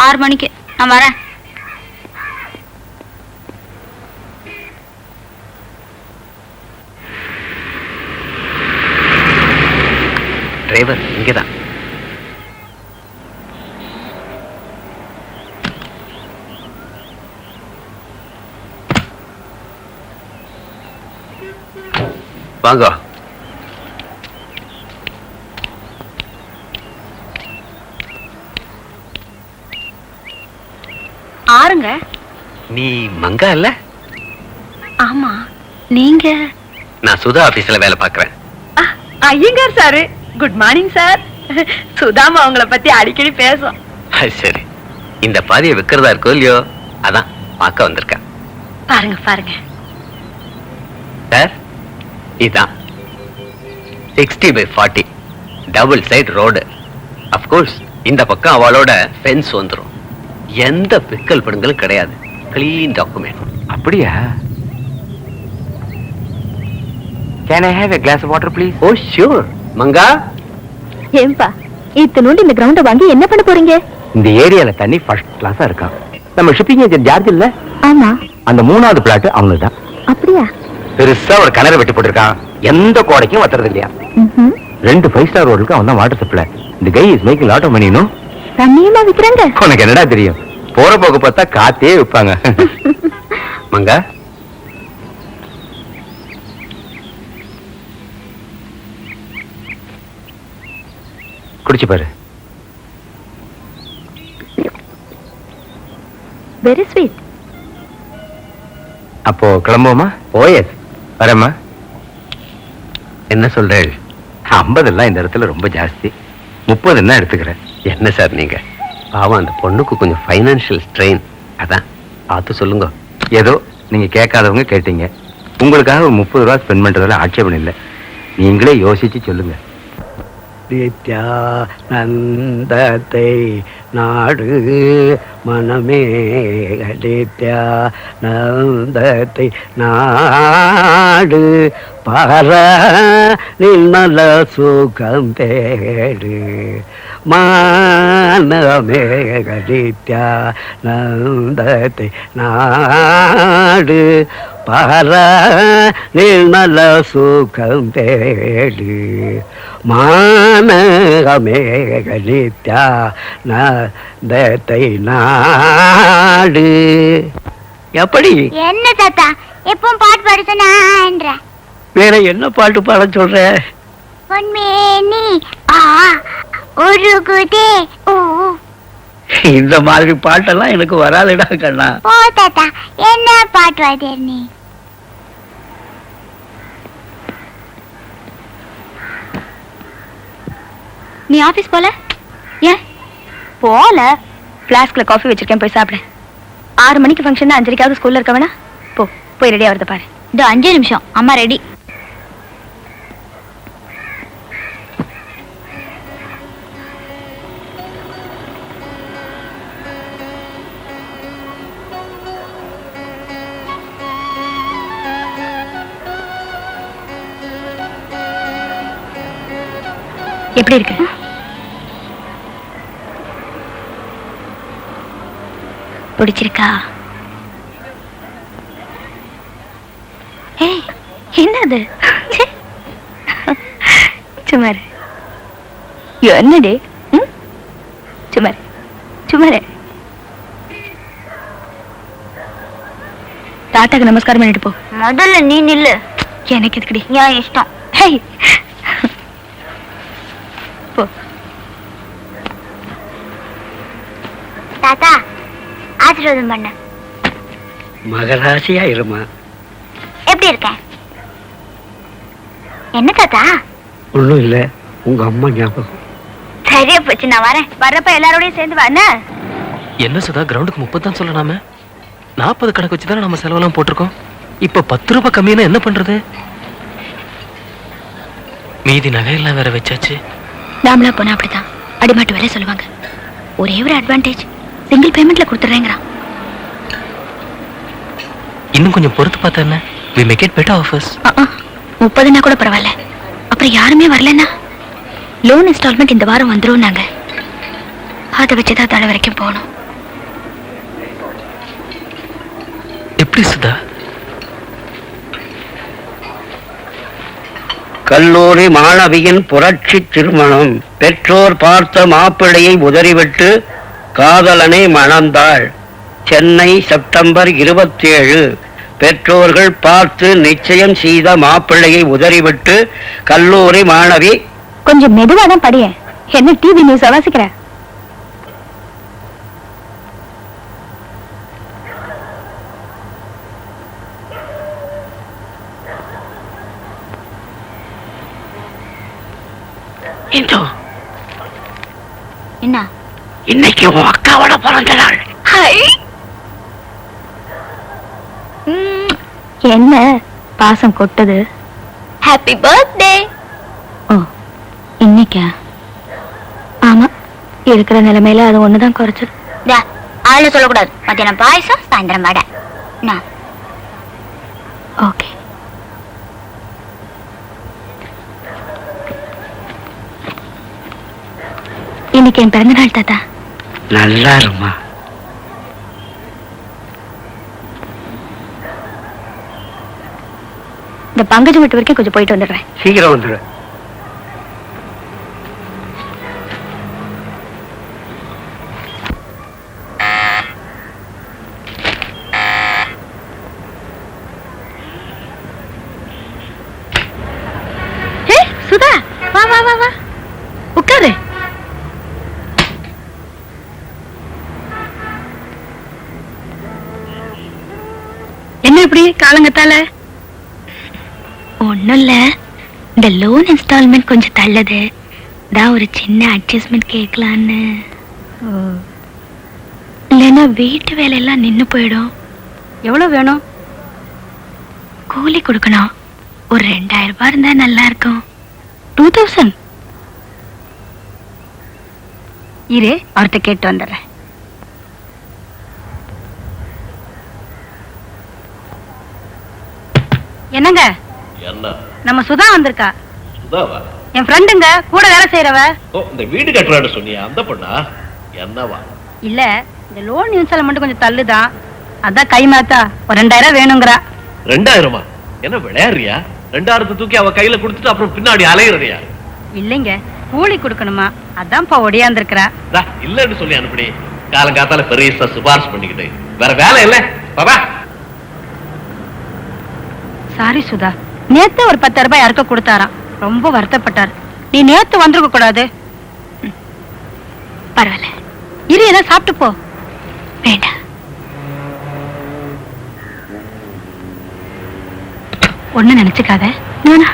6 மணிக்கு. நான் வரேன். டிரைவர் இங்கதான். வாங்க. ஆறுங்க. நீ மங்கா இல்ல? ஆமா. நீங்க? நான் சுதா ஆபீஸ்ல வேலை பார்க்கறேன். Iyengar sir, good morning sir. Sudhama உங்களை பத்தி அடிக்கடி பேசும். சரி, இந்த பாதியை விக்கிறதா இருக்கோ இல்லையோ, அதான் பார்க்க வந்திருக்கேன். பாருங்க பாருங்க சார், இதான் 60/40 டபுள் சைடு ரோடு. அப்கோர்ஸ் இந்த பக்கம் அவளோட ஃபென்ஸ் வந்துரும். எந்த பிக்கல் படுங்களும் கிடையாது. Clean document. அப்படியா? Can I have a glass of water, please? Oh sure. Manga, ஏன்பா இத்தனோண்டு இந்த கிரவுண்ட வாங்கி என்ன பண்ண போறீங்க? இந்த ஏரியால தண்ணி ஃபர்ஸ்ட் கிளாஸா இருக்கா. நம்ம ஷிப்பிங் ஏஜென்ட் ஜார்ஜ் இல்ல, ஆமா. அந்த 3வது பிளாட் அவங்களுக்கு தான். அப்படியா? பெருசா ஒரு கிணறு வெட்டி போட்டிருக்கான். எந்த கோடைக்கும் வத்துறது இல்லையா. 2 5 ஸ்டார் ஹோட்டலுக்கு அவன் தான் வாட்டர் சப்ளை. இந்த guy is making lot of money. No தண்ணியமா விக்கிறாங்க. உனக்கு என்னடா தெரியும்? போற போக பார்த்தா காத்தே விற்பாங்க. மங்கா, குடிச்சு பாரு. Very sweet. அப்போ கிளம்புவோமா? ஓஎஸ், வரேம்மா. என்ன சொல்றேன்? 50 எல்லாம் இந்த இடத்துல ரொம்ப ஜாஸ்தி. 30 என்ன எடுத்துக்கிறேன். என்ன சார் நீங்க? பாவம், அந்த பொண்ணுக்கு கொஞ்சம் ஃபைனான்சியல் ஸ்ட்ரெயின். அதான் பார்த்து சொல்லுங்க. ஏதோ நீங்க கேட்காதவங்க கேட்டீங்க. உங்களுக்காக ஒரு 30 ரூபா ஸ்பெண்ட் பண்றதுல ஆட்சேபம் இல்லை. நீங்களே யோசிச்சு சொல்லுங்க. நித்யானந்தத்தை நாடு மனமே, நித்யானந்தத்தை நாடு பர நிர்மல சுகம் தேடு மானமே, நித்யானந்தத்தை நாடு பர நிர்மல சுகம் தேடு மானமே, நித்யானந்தத்தை நாடு. எப்படி? என்ன தாத்தா எப்பவும் பாட்டு பாட சொன்ன? வேற என்ன பாட்டு பாட சொல்ற? பொன்மேனி உருகுதே. இந்த மாதிரி பாட்டெல்லாம் எனக்கு வராதுடா கண்ணா. போ தாத்தா, என்ன பாட்டு வாத்தியார் நீ? நீ ஆபீஸ் போல? ஏன் போல? பிளாஸ்க்ல காஃபி வச்சிருக்கேன், போய் சாப்பிடு. 6 மணிக்கு ஃபங்க்ஷன், 5:30 ஸ்கூல்ல இருக்க வேணா? போய் ரெடியா வருது பாரு. இந்த 5 நிமிஷம் அம்மா ரெடி. எப்படி இருக்கு? பிடிச்சிருக்கா? ஏய், என்னது? சுமார் என்னடி? சுமார் சுமார். தாத்தாக்கு நமஸ்காரம் பண்ணிட்டு போ. முதல்ல நீ நில்லு. எனக்கு எதுக்குடி? ஏன் இஷ்டம். ஹேய், போ. தாத்தா ஆசீர்வாதம் பண்ண. மகராசியா இருமா. எப்படி இருக்க? என்ன தாத்தா? ஒண்ணும் இல்ல, உங்க அம்மா ஞாபகம். சரியா போச்சு, நான் வரேன். வர்றப்ப எல்லாரோடையும் சேர்ந்து வா. என்ன சுதா, கிரவுண்டுக்கு 30 தான் சொல்லலாமே. 40 கணக்கு வச்சுதானே நம்ம செலவெல்லாம் போட்டிருக்கோம். இப்ப 10 ரூபாய் கம்மியான என்ன பண்றது? மீதி நகையெல்லாம் வேற வச்சாச்சு. நாமளா போனா அப்படித்தான் அடிமாட்டு வேலை சொல்லுவாங்க. ஒரே ஒரு அட்வான்டேஜ், சிங்கிள் பேமெண்ட்ல கொடுத்துறேங்கிறான். இன்னும் கொஞ்சம் பொறுத்து பார்த்தா என்ன? We make it better offers. 30னா கூட பரவாயில்ல. அப்புறம் யாருமே வரலன்னா லோன் இன்ஸ்டால்மெண்ட் இந்த வாரம் வந்துரும். நாங்க அதை வச்சுதான் தலை வரைக்கும் போகணும். எப்படி சுதா? கல்லூரி மாணவியின் புரட்சி திருமணம். பெற்றோர் பார்த்த மாப்பிள்ளையை உதறிவிட்டு காதலனை மணந்தாள். சென்னை செப்டம்பர் 27. பெற்றோர்கள் பார்த்து நிச்சயம் செய்த மாப்பிள்ளையை உதறிவிட்டு கல்லூரி மாணவி. கொஞ்சம் மெதுவாதான் படியேன். என்ன டிவி நியூஸ் வாசிக்கிற? என்ன இன்னைக்கு உன் அக்காவோட பிறந்த நாள். என்ன பாசம் கொட்டது? Happy birthday. ஓ இன்னைக்கா? ஆமா, இருக்கிற நிலைமையில அது ஒண்ணுதான் குறைச்சது. ஆளு சொல்லக்கூடாது. மத்தியானம் பாயசம், சாயந்தரம் வடை. ஓகே. இன்னைக்கு என் பிறந்த நாள் தாத்தா. நல்லா இருமா. இந்த பங்கஜம் வீட்டு வரைக்கும் கொஞ்சம் போயிட்டு வந்துடுறேன். சீக்கிரம் வந்துடு. சுதா, வா வா வா வா, உட்காரு. என்ன இப்படி காலங்கத்தால? ஒண்ணும் இல்ல, இந்த லோன் இன்ஸ்டால்மெண்ட் கொஞ்சம் தள்ளது. தான் ஒரு சின்ன அட்ஜஸ்ட்மெண்ட் கேட்கலான்னு. இல்லைன்னா வீட்டு வேலையெல்லாம் நின்னு போயிடும். எவ்வளவு வேணும்? கூலி கொடுக்கணும். ஒரு 2000 ரூபாய் இருந்தா நல்லா இருக்கும். 2000? இரு, அவர்கிட்ட கேட்டு வந்துடுறேன். என்னங்க, என்ன நம்ம சுதா வந்திருக்கா. சுதாவா? என் ஃப்ரெண்டுங்க, கூட வேலை செய்யறவ. ஓ, இந்த வீடு கட்டுறான்னு சொன்னியா? அந்த பொண்ணா? என்னவா? இல்ல, இந்த லோன் இன்ஸ்டால்மெண்ட் கொஞ்சம் தள்ளுதான். அதான் கை மாத்தா ஒரு 2000 வேணுங்கிறா. 2000? என்ன விளையாடுறியா? 2000 தூக்கி அவ கையில கொடுத்துட்டு அப்புறம் பின்னாடி அலையிறதையா? இல்லைங்க, கூலி கொடுக்கணுமா, அதான்ப்பா ஒடியாந்துருக்கிறா. இல்லன்னு சொல்லி அனுப்பி காலங்காத்தால பெரிய சிபாரிசு பண்ணிக்கிட்டு வேற வேலை இல்ல. பாபா, சாரி சுதா, நேத்து ஒரு 10,000 ரூபாய் யாருக்க கொடுத்தாராம். ரொம்ப வருத்தப்பட்டார். நீ நேத்து வந்திருக்க கூடாது. பரவாயில்ல, இரு, ஏதாவது சாப்பிட்டு போ. வேண்டாம், ஒண்ணு நினைச்சுக்காத. நானா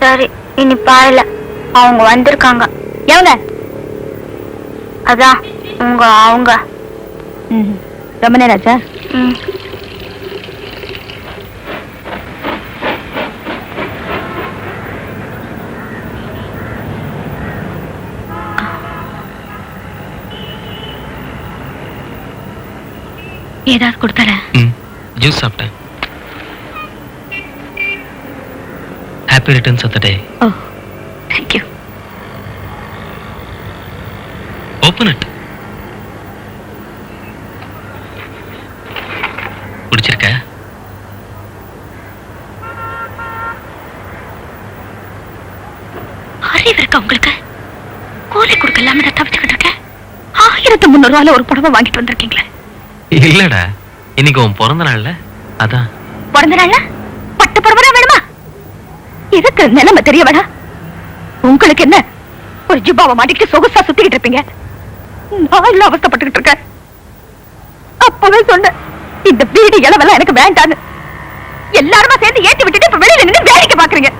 சரி, இனி பாயல. அவங்க வந்திருக்காங்க. எவங்க? அதான் அவங்க. ரொம்ப நேரம் ஆச்சா? ஏதாவது கொடுத்தார? ஜூஸ் சாப்பிட்டேன். Happy returns of the day. Oh, thank you. Open it. பிடிச்சிருக்க? அறிவு இருக்கா உங்களுக்கு? கூலி கொடுக்கலாம நான் தவிச்சுக்கிட்டு இருக்கேன். 1300 ரூபாயில ஒரு புடவை வாங்கிட்டு வந்திருக்கீங்களே. இல்லடா, இன்னைக்கு உன் பிறந்த நாள்ல, அதான். பிறந்த நாள்ல பட்டு புடவை வேணுமா? இதுக்கு நிலைமை தெரிய வேணா? உங்களுக்கு என்ன ஒரு ஜிப்பாவை மாட்டிக்கிட்டு சொகுசா சுத்திக்கிட்டு இருப்பீங்க. நான் அவஸ்தைப்பட்டுக்கிட்டு இருக்கேன். அப்பவே சொன்னேன், இந்த வீடு இளவெல்லாம் எனக்கு வேண்டான்னு. எல்லாருமா சேர்ந்து ஏத்தி விட்டுட்டு இப்ப வெளியில நின்று வேடிக்கை பாக்குறீங்க.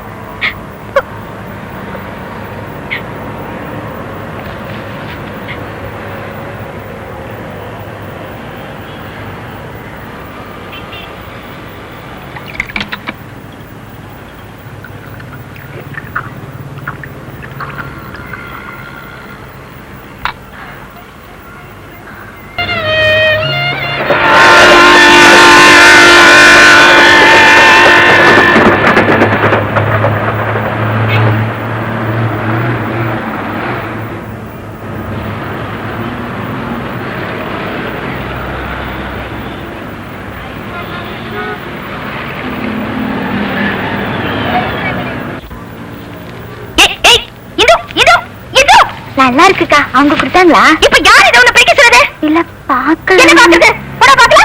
நல்லா இருக்குக்கா. அவங்க கொடுத்தாங்களா? இப்ப யார் இதை உன்னை பிடிக்க சொல்றது? இல்ல பாக்கல. என்ன பாக்குறது? போடா பாக்கல.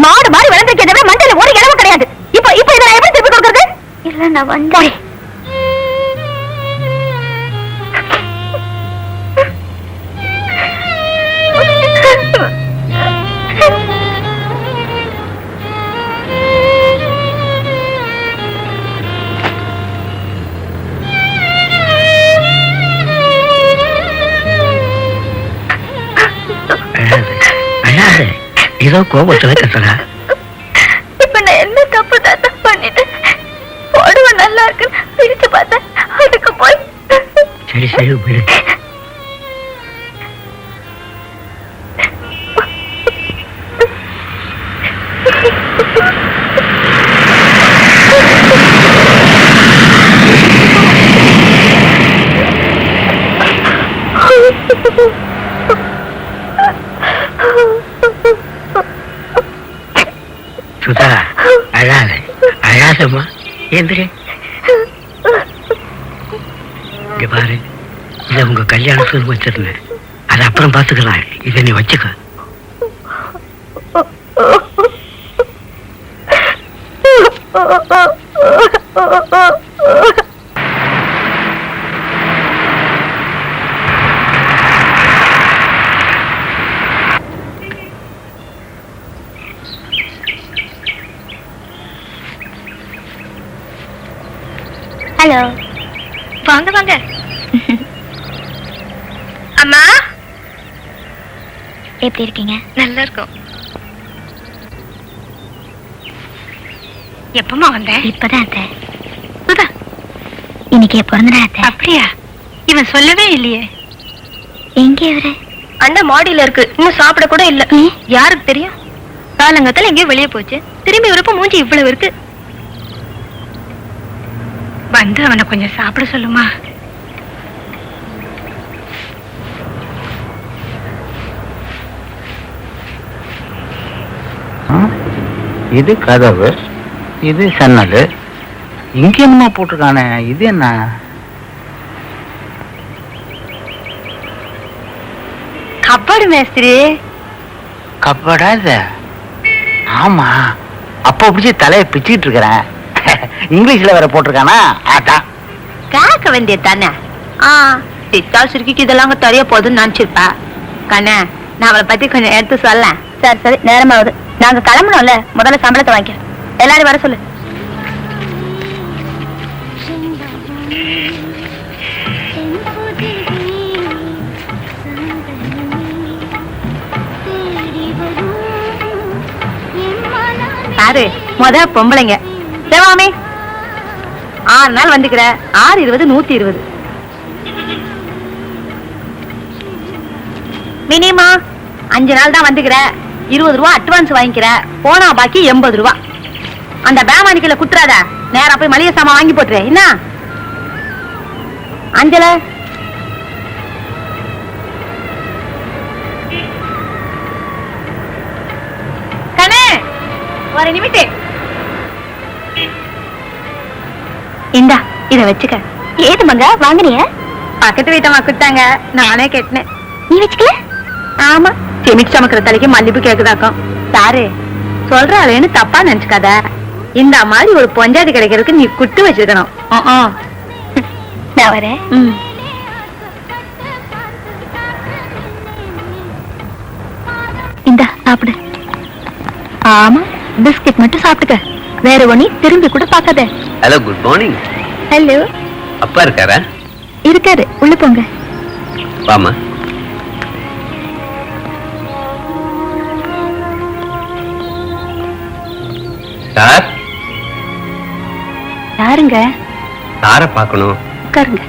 மாடு மாதிரி வளர்ந்துருக்கே, மண்டல ஒரு இளவு கிடையாது. இப்ப இதை நான் எப்படி திருப்பி கொடுக்கறது? இல்ல நான் வந்தேன். ஏதோ கோபத்துல கத்துறா. இப்ப நான் என்ன தப்பு தான் பண்ணிட்டேன்? உடம்பு நல்லா இருக்கு, பிரிச்சு பார்த்தேன், அதுக்கு போய். சரி சரி விடு. சுதா, அழாத அழாதம்மா, எந்திரி. இங்க பாரு, இதை உங்க கல்யாணத்துக்கு வச்சிருந்தேன், அது அப்புறம் பாத்துக்கலாம். இதை நீ வச்சுக்க. ஹலோ, வாங்க வாங்க. அம்மா, எப்படி இருக்கீங்க? நல்லா இருக்கும். எப்பமா வந்த? இப்பதான் அத்தை. சுதா, இன்னைக்கு பிறந்த நாள் அத்தை. அப்படியா? இவன் சொல்லவே இல்லையே. எங்க இவரு? அண்ணா மாடியில இருக்கு, இன்னும் சாப்பிட கூட இல்ல. யாருக்கு தெரியும்? காலங்கத்துல எங்கேயோ வெளியே போச்சு, திரும்பி வரப்ப மூஞ்சி இவ்வளவு இருக்கு. வந்து அவனை கொஞ்சம் சாப்பிட சொல்லுமா. இது கதவு, இது சன்னல். இங்க என்னமா போட்டிருக்கானே, இது என்ன? கப்பாடு மேஸ்திரி. கப்படா இது? ஆமா, அப்ப பிடிச்சி தலையை பிச்சுக்கிட்டு இருக்கிறேன். இங்கிலீஷ்ல வேற போட்டிருக்கானா, அதான் கேட்க வேண்டியது தானே. சித்தாள் சுருக்கிக்கு இதெல்லாம் தெரிய போகுதுன்னு நினைச்சிருப்பா. கண்ணே, நான் அவளை பத்தி கொஞ்சம் எடுத்து சொல்ல. சரி சரி, நேரமாவது. நாங்க கிளம்பணும்ல, முதல்ல சம்பளத்தை வாங்கிக்கிறோம். எல்லாரும் வர சொல்லு. யாரு பொம்பளைங்க? தேவாமே 6 நாள் வந்துக்கிற. 6 20 120. மினிமா 5 நாள் தான் வந்துக்கிற. 20 ரூபா அட்வான்ஸ் வாங்கிக்கிற. போனா பாக்கி 80 ரூபா. அந்த பேமானிக்கல குத்துறாத, நேரா போய் மளிகை சாமான் வாங்கி போட்டுரு. என்ன அஞ்சல? கண்ணே, ஒரு நிமிஷம் இந்தா, இத வச்சுக்க. ஏது மங்க வாங்கினிய? பக்கத்து வீட்டம்மா குடுத்தாங்க, நானே கேட்டேன். நீ வச்சுக்கல? ஆமா, செமிச்சு சமைக்கிற தலைக்கு மல்லிப்பு கேக்குதாக்கும். சாரு சொல்றாளேன்னு தப்பா நினைச்சுக்காத. இந்த மாதிரி ஒரு பொஞ்சாதி கிடைக்கிறதுக்கு நீ குட்டு வச்சிருக்கணும். நான் வரேன். சாப்பிடு. ஆமா, பிஸ்கட் மட்டும் சாப்பிட்டுக்க. வேற ஒண்ணி திரும்பி கூட பார்க்காத. Hello, good morning. ஹலோ. அப்பா இருக்காரா? இருக்காரு, உள்ள போங்க. வாமா. சார். யாருங்க? சாரை பார்க்கணும். உட்காருங்க.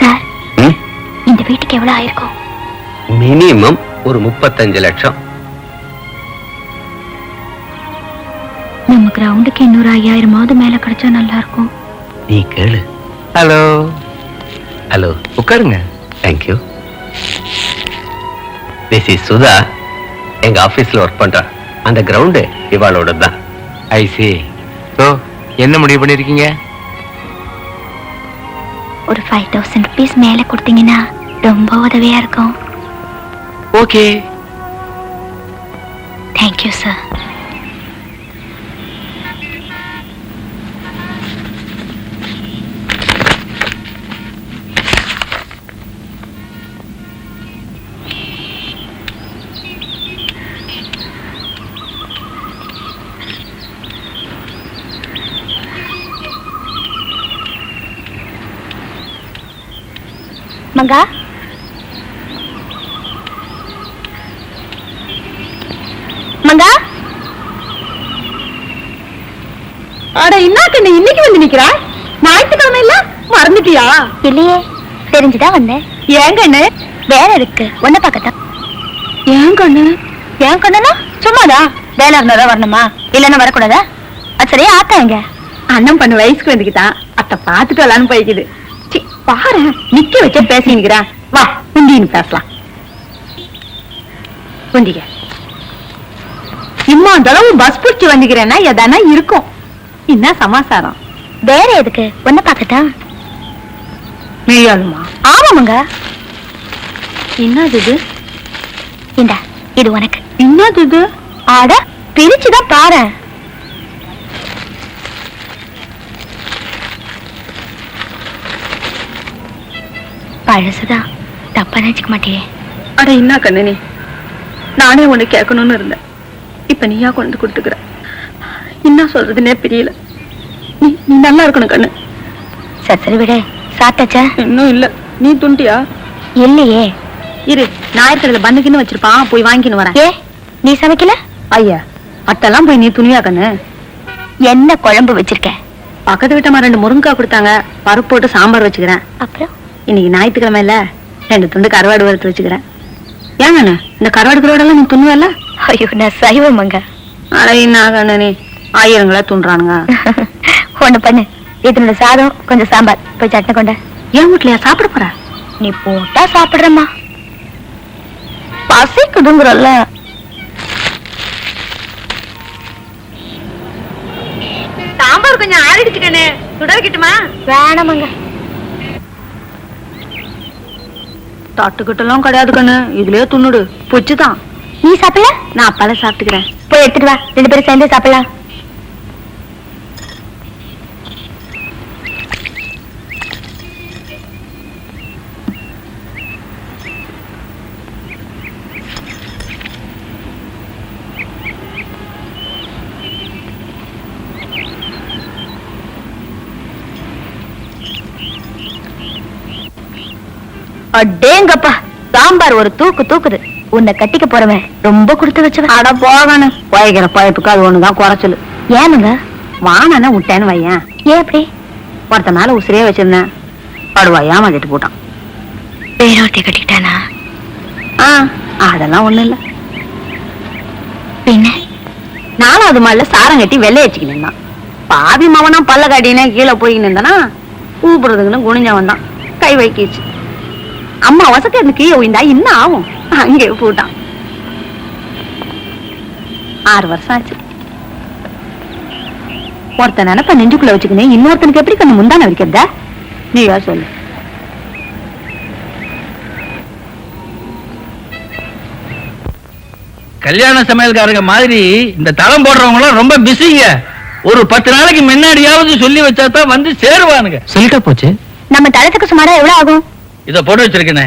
சார், இந்த வீட்டுக்கு எவ்வளவு ஆயிருக்கும்? மினிமம் ஒரு 35 லட்சம். நம்ம கிரவுண்டுக்கு இன்னொரு 5000 மேல கிடைச்சா நல்லா இருக்கும். நீ கேளு. ஹலோ. ஹலோ, உட்காருங்க. தேங்க்யூ. This is Sudha. எங்க ஆபீஸ்ல ஒர்க் பண்றா. அந்த கிரவுண்டு இவாளோட தான். ஐ சி. சோ என்ன முடிவு பண்ணிருக்கீங்க? ஒரு 5000 rupees மேல கொடுத்தீங்கன்னா ரொம்ப உதவியா இருக்கும். Okay. Thank you sir. Manga, Manga. அட இன்னாக்கு நீ இன்னைக்கு வந்து நிக்கிறா? ஞாயிற்றுக்கிழமை இல்ல மறந்துட்டியா? இல்லையே, தெரிஞ்சுதான் வந்தேன். ஏன் கண்ணு? வேற இருக்கு, ஒன்ன பார்க்கத்தான். ஏன் கண்ணு? ஏன் கண்ணுனா சும்மாதான். வேலை இருந்தாதான் வரணுமா, இல்லைன்னா வரக்கூடாதா? அது சரியா ஆத்தா எங்க? அண்ணன் பண்ண வயசுக்கு வந்துக்கிட்டான். அத்தை பாத்துட்டு வரலான்னு போய்க்குது. சி, பாரு நிக்க வச்சே பேசிக்கிறேன். வா குந்தின்னு பேசலாம். குந்திக்க. இம்மா தடவை பஸ் பிடிச்சி வந்துக்கிறேன்னா எதானா இருக்கும். என்ன சமாசாரம்? வேற எதுக்கு, ஒன்ன பார்க்கத்தான். மெய்யாலுமா? ஆமாமுங்க. என்னது இது? இந்தா, இது உனக்கு. என்னது இது? ஆட பிரிச்சுதான் பாரு. பழசுதான், தப்பா நினைச்சுக்க மாட்டியே. அட என்ன கண்ணு நீ? நானே உன்னை கேட்கணும்னு இருந்தேன். இப்ப நீயா கொண்டு கொடுத்துக்கிற. என்ன சொல்றதுன்னே தெரியல. நீ நீ நல்லா இருக்கணும் கண்ணு. சரி சரி விடு. சாப்பிட்டாச்சா? இன்னும் இல்ல. நீ துண்டியா? இல்லையே. இரு, ஞாயிற்றுக்கிழமை பண்ணுக்குன்னு வச்சிருப்பான், போய் வாங்கின்னு வரேன். ஏ, நீ சமைக்கல? ஐயா, அத்தெல்லாம் போய் நீ துணியா கண்ணு? என்ன குழம்பு வச்சிருக்க? பக்கத்து வீட்டமா 2 முருங்கைக்காய் கொடுத்தாங்க, பருப்பு போட்டு சாம்பார் வச்சுக்கிறேன். அப்புறம் இன்னைக்கு ஞாயிற்றுக்கிழமை இல்ல, 2 துண்டு கருவாடு வறுத்து வச்சுக்கிறேன். ஏங்கண்ணு, இந்த கருவாடு கருவாடெல்லாம் நீ துண்ணுவல்ல? ஐயோ, நான் சைவமங்க. அட என்ன கண்ணு நீ, ஆயிரங்களா துண்றானுங்க. ஒண்ணு பண்ணு, இதனோட சாதம் கொஞ்சம் சாம்பார், போய் சட்னி கொண்ட. ஏன் வீட்லயா சாப்பிட போற? நீ போட்டா சாப்பிடுறமா, பசிக்குதுங்கிறல்ல. சாம்பார் கொஞ்சம் ஆறிடுச்சு கண்ணு, சுட வைக்கட்டுமா? வேணாமங்க. தட்டுக்கிட்டெல்லாம் கிடையாது கண்ணு, இதுலயே துண்ணுடு. பொச்சுதான். நீ சாப்பிடல? நான் அப்பால சாப்பிட்டுக்கிறேன். போய் எடுத்துட்டு வா, 2 பேரும் சேர்ந்து சாப்பிடலாம். அடேங்கப்பா, சாம்பார் ஒரு தூக்கு தூக்குது. உன்னை கட்டிக்க போறவன் ரொம்ப கொடுத்து வச்சவன். அட போகணும், போய்க்கிற பழப்புக்கு அது ஒண்ணுதான் குறைச்சல். ஏனுங்க? வானன்னா விட்டேன்னு வையன். ஏன் அப்படி? ஒருத்த மேல உசிரியே வச்சிருந்தேன், படுவா ஏமாத்திட்டு போட்டான். வேறொருத்தைய கட்டிக்கிட்டானா? அதெல்லாம் ஒண்ணும் இல்ல. பின்ன 4வது மாடில சாரம் கட்டி வெள்ளை வச்சுக்கின்னு பாவி மவனா பல்ல காட்டினே கீழே போய்கின்னு இருந்தானா, கூப்பிடுறதுக்குன்னு குனிஞ்ச வந்தான், கை வைக்கிச்சு. அம்மா வசதி அந்த கீழே உயிந்தா என்ன ஆகும்? அங்கே போட்டான். 6 வருஷம் ஆச்சு. ஒருத்த நினைப்ப நெஞ்சுக்குள்ள வச்சுக்கின்னு இன்னொருத்தனுக்கு எப்படி கண்ணு முந்தான வைக்கிறத? நீ யார் சொல்லு. கல்யாண சமையல்காரங்க மாதிரி இந்த தளம் போடுறவங்க எல்லாம் ரொம்ப பிஸிங்க. ஒரு 10 நாளைக்கு முன்னாடியாவது சொல்லி வச்சா தான் வந்து சேருவானுங்க. சொல்லிட்டா போச்சு. நம்ம தளத்துக்கு சுமாரா எவ்வளவு ஆகும்? இத போட்டு வச்சிருக்கேனே.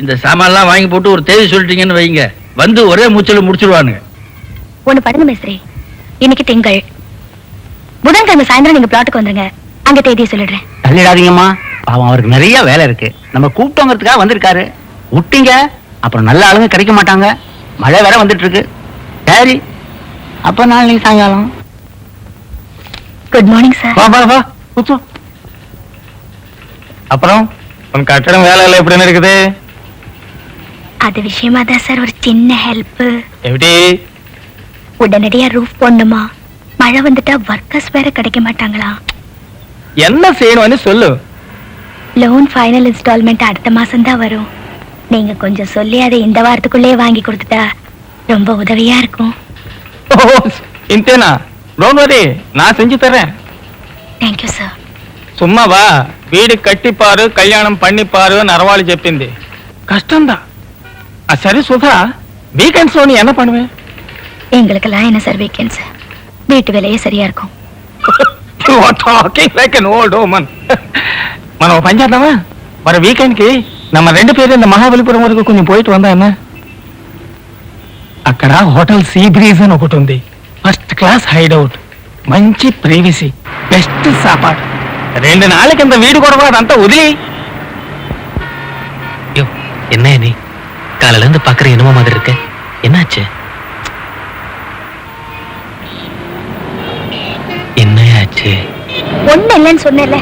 இந்த சாமான்லாம் வாங்கி போட்டு ஒரு தேதி சொல்லிட்டீங்கன்னு வைங்க, வந்து ஒரே மூச்சல முடிச்சிருவானுங்க. ஒண்ணு பண்ணுங்க மேஸ்திரி, இன்னைக்கு திங்கள், புதன்கிழமை சாயந்தரம் நீங்க பிளாட்டுக்கு வந்துருங்க. அங்க தேதியை சொல்லிடுறேன். தள்ளிடாதீங்கம்மா, அவன் அவருக்கு நிறைய வேலை இருக்கு. நம்ம கூப்பிட்டோங்கிறதுக்காக வந்திருக்காரு. விட்டீங்க அப்புறம் நல்ல ஆளுங்க கிடைக்க மாட்டாங்க. மழை வேற வந்துட்டு இருக்கு. சரி, அப்ப நாளைக்கு சாயங்காலம். Good morning sir. வா வா வா கூத்து. அப்புறம் உன் கட்டடம் வேலை எப்படி இருக்குது? அது விஷயமா தான் சார் ஒரு சின்ன ஹெல்ப். எப்படி? உடனடியா ரூஃப் போடணுமா? மழை வந்துட்டா ஒர்க்கர்ஸ் வேற கிடைக்க மாட்டாங்களா? என்ன செய்யணும்னு சொல்லு. லோன் ஃபைனல் இன்ஸ்டால்மெண்ட் அடுத்த மாசம் தான் வரும். நீங்க கொஞ்சம் சொல்லி அதை இந்த வாரத்துக்குள்ளே வாங்கி கொடுத்துட்டா ரொம்ப உதவியா இருக்கும். இன்டேனா, டோன்ட் வரி, நான் செஞ்சு தரேன். Thank you sir. சும்மா வா, வீடு கட்டிப்பாரு கல்யாணం பண்ணிப்பாரு நரவாளி చెప్పింది. கஷ்டம்தான். சரி சுதா, வீக்கெண்ட்ஸ் நீ என்ன பண்ணுவேன்? எங்களுக்கெல்லாம் என்ன சார் வீக்கெண்ட்ஸ், வீட்டு வேலையே சரியா இருக்கும். You are talking like an old woman. మనం పని చేద్దామా? మరి వీకెండ్ కి நம்ம 2 பேரும் இந்த మహాబలిపురం వరకు కొంచెం పోయిட்டு வந்தா என்ன? అక్కడ హోటల్ సీ బ్రీజ్ అని ఒకటి ఉంది. ఫస్ట్ క్లాస్ హైడ్ అవుట్, మంచి ప్రైవసీ, బెస్ట్ సాపాடு. 2 நாளைக்கு இந்த வீடு கூட அదంతా వదిలి. யோ, என்ன நீ காலையில இருந்து பாக்குற என்னமோ மாதிரி இருக்கு. என்னாச்சு? என்னையாச்சு? ஒண்ணு இல்லைன்னு சொன்னேன்ல.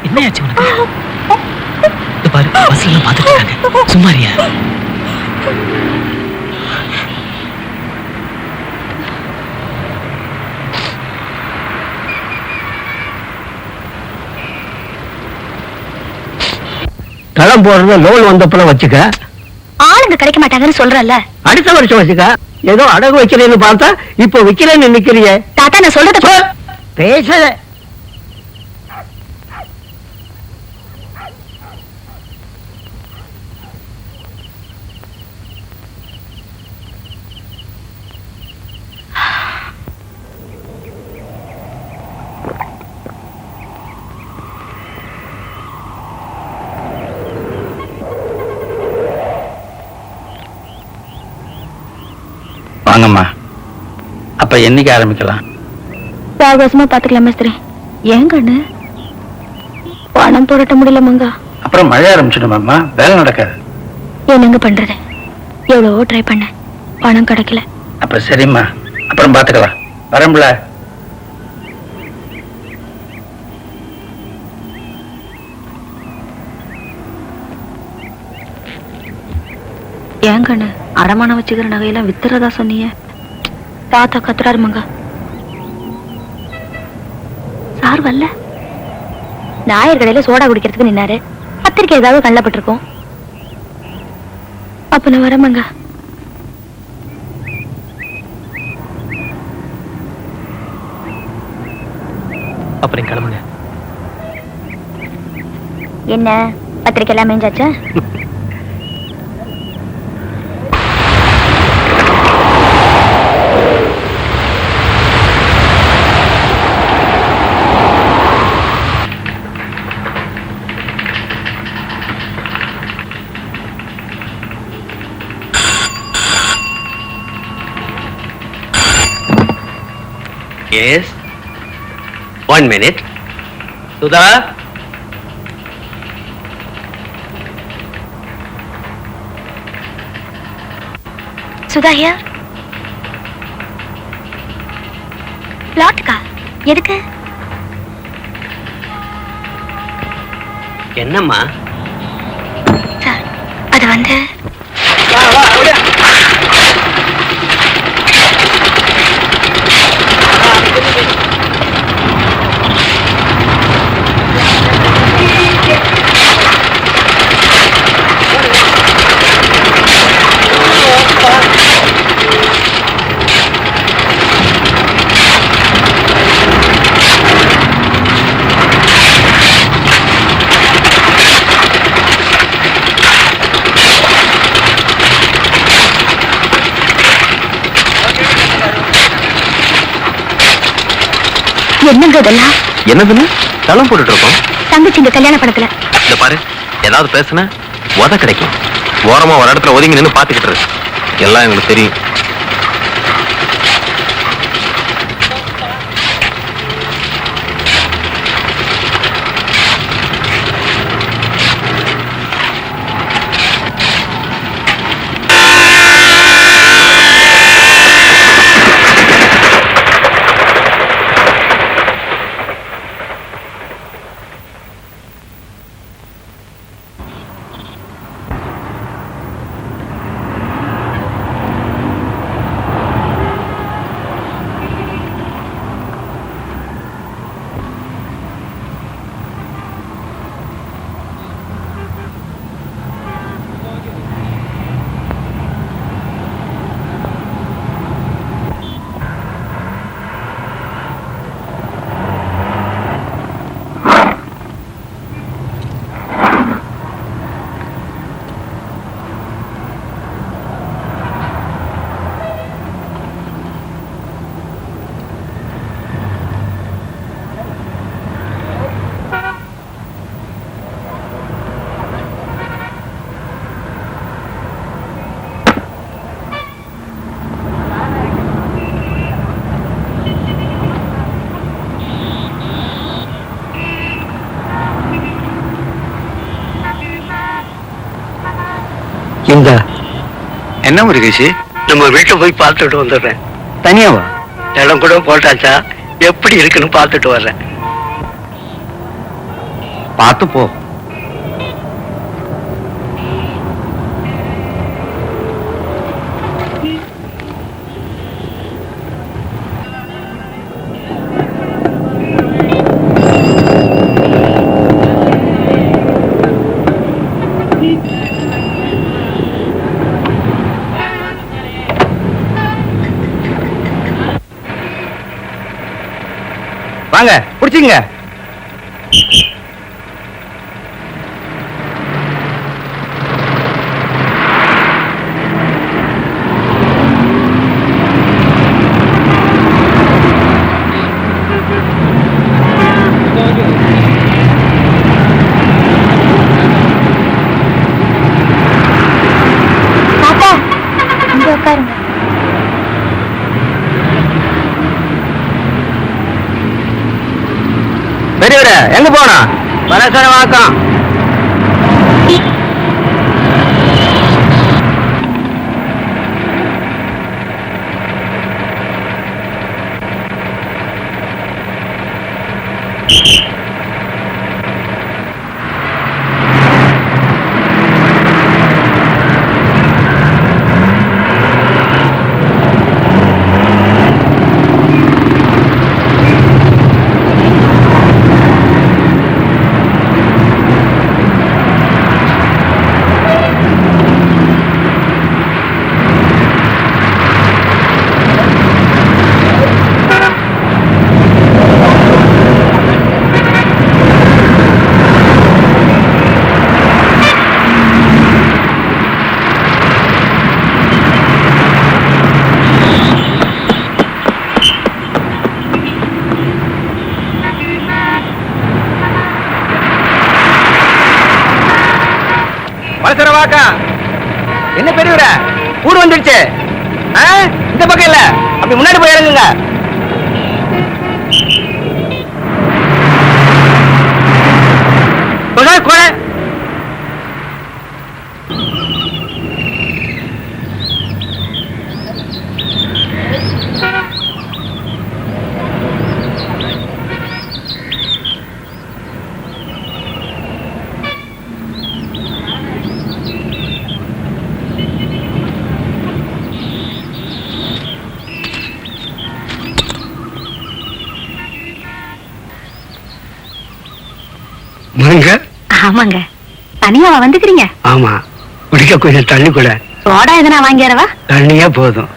என்னையாச்சு உனக்கு? இது பாரு, பஸ்ல பாத்துட்டு இருக்காங்க. சும்மாரியா? தளம் போடுறத லோன் வந்தப்பெல்லாம் வச்சுக்க. ஆளுங்க கிடைக்க மாட்டாங்கன்னு சொல்றல. அடுத்த வருஷம் வச்சுக்க. ஏதோ அடகு வைக்கிறேன்னு பார்த்தா இப்போ விக்கிறேன்னு நிக்கிறிய. தாத்தா நான் சொல்றத பேசல. வாங்கம்மா, அப்ப என்னைக்கு ஆரம்பிக்கலாம்? சாவகாசமா பாத்துக்கலாம் மேஸ்திரி. ஏன் கண்ணு பணம் புரட்ட முடியல மங்கா. அப்புறம் மழை ஆரம்பிச்சிடுமாம்மா, வேலை நடக்காது. என்னங்க பண்றது? எவ்வளவோ ட்ரை பண்ண, பணம் கிடைக்கல. அப்ப சரிம்மா, அப்புறம் பாத்துக்கலாம். வரம்புல. ஏன் கண்ணு அடமானம் வச்சுக்கிற நகையெல்லாம் வித்துறதா சொன்னீங்க? தாத்தா கத்துறாரு மங்கா. சார் வரல. ஞாயிறு கடையில சோடா குடிக்கிறதுக்கு நின்னாரு. பத்திரிக்கை ஏதாவது கள்ளப்பட்டிருக்கோம். அப்ப நான் வரேன் மங்கா. அப்புறம் கிளம்புங்க. என்ன பத்திரிக்கை எல்லாம் மேஞ்சாச்சா? Yes. 1 minute. Sudha, Sudha here. பிளாட்டுக்கா? எதுக்கு? என்னம்மா? சார் அது வந்து என்னங்க இதெல்லாம்? என்னதுன்னு தளம் போட்டுட்டு இருக்கோம். தங்கச்சி இந்த கல்யாண படத்துல. இந்த பாரு, ஏதாவது பேசுன உத கிடைக்கும். ஓரமா ஒரு இடத்துல ஒதுங்கி நின்று பாத்துக்கிட்டு இரு. எல்லாம் எங்களுக்கு தெரியும். இந்த என்ன முருகேஷ்? நம்ம வீட்டுல போய் பார்த்துட்டு வந்துடுறேன். தனியாவா? நிலம் கூட போட்டாச்சா, எப்படி இருக்குன்னு பார்த்துட்டு வர்றேன். பார்த்து போ. வாங்க, புடிச்சிங்க. தாத்தா, இங்க உட்காருங்க. பெரியவரே, எங்க போனா? பரசர வாக்கம். என்ன பெரியவர ஊர் வந்துருச்சு. இந்த பக்கம் இல்ல, அப்படி முன்னாடி போய் இறங்குங்க. கொலை ஆமாங்க. தனியாவா வந்துக்கிறீங்க? ஆமா, குடிக்க கொஞ்சம் தண்ணி கூட. சோடா எதனா வாங்கிறவா? தண்ணியே போதும்.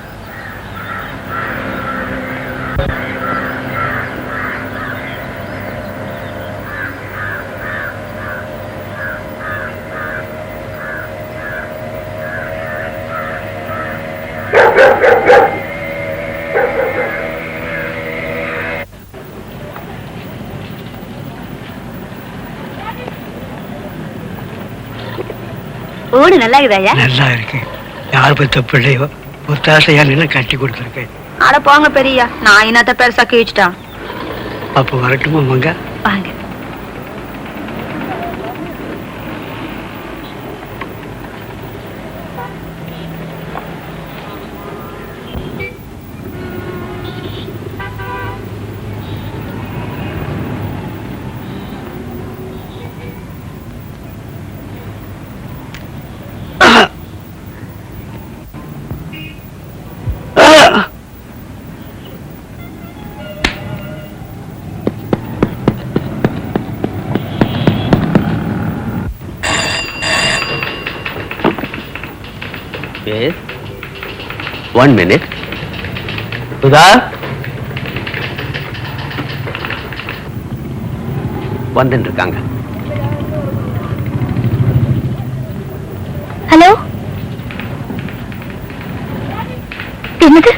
வீடு நல்லா இருக்குதாயா? நல்லா இருக்கு. யார் பத்த பிள்ளையோ ஒத்தாசையா நின்று கட்டி கொடுத்துருக்கேன். அட போங்க பெரியா, நான் என்னத்த பெருசா கிழிச்சிட்டான். அப்போ வரட்டுமா மங்க? வாங்க. Yes. 1 minute. சுதா வந்துட்டு இருக்காங்க. ஹலோ, என்னது?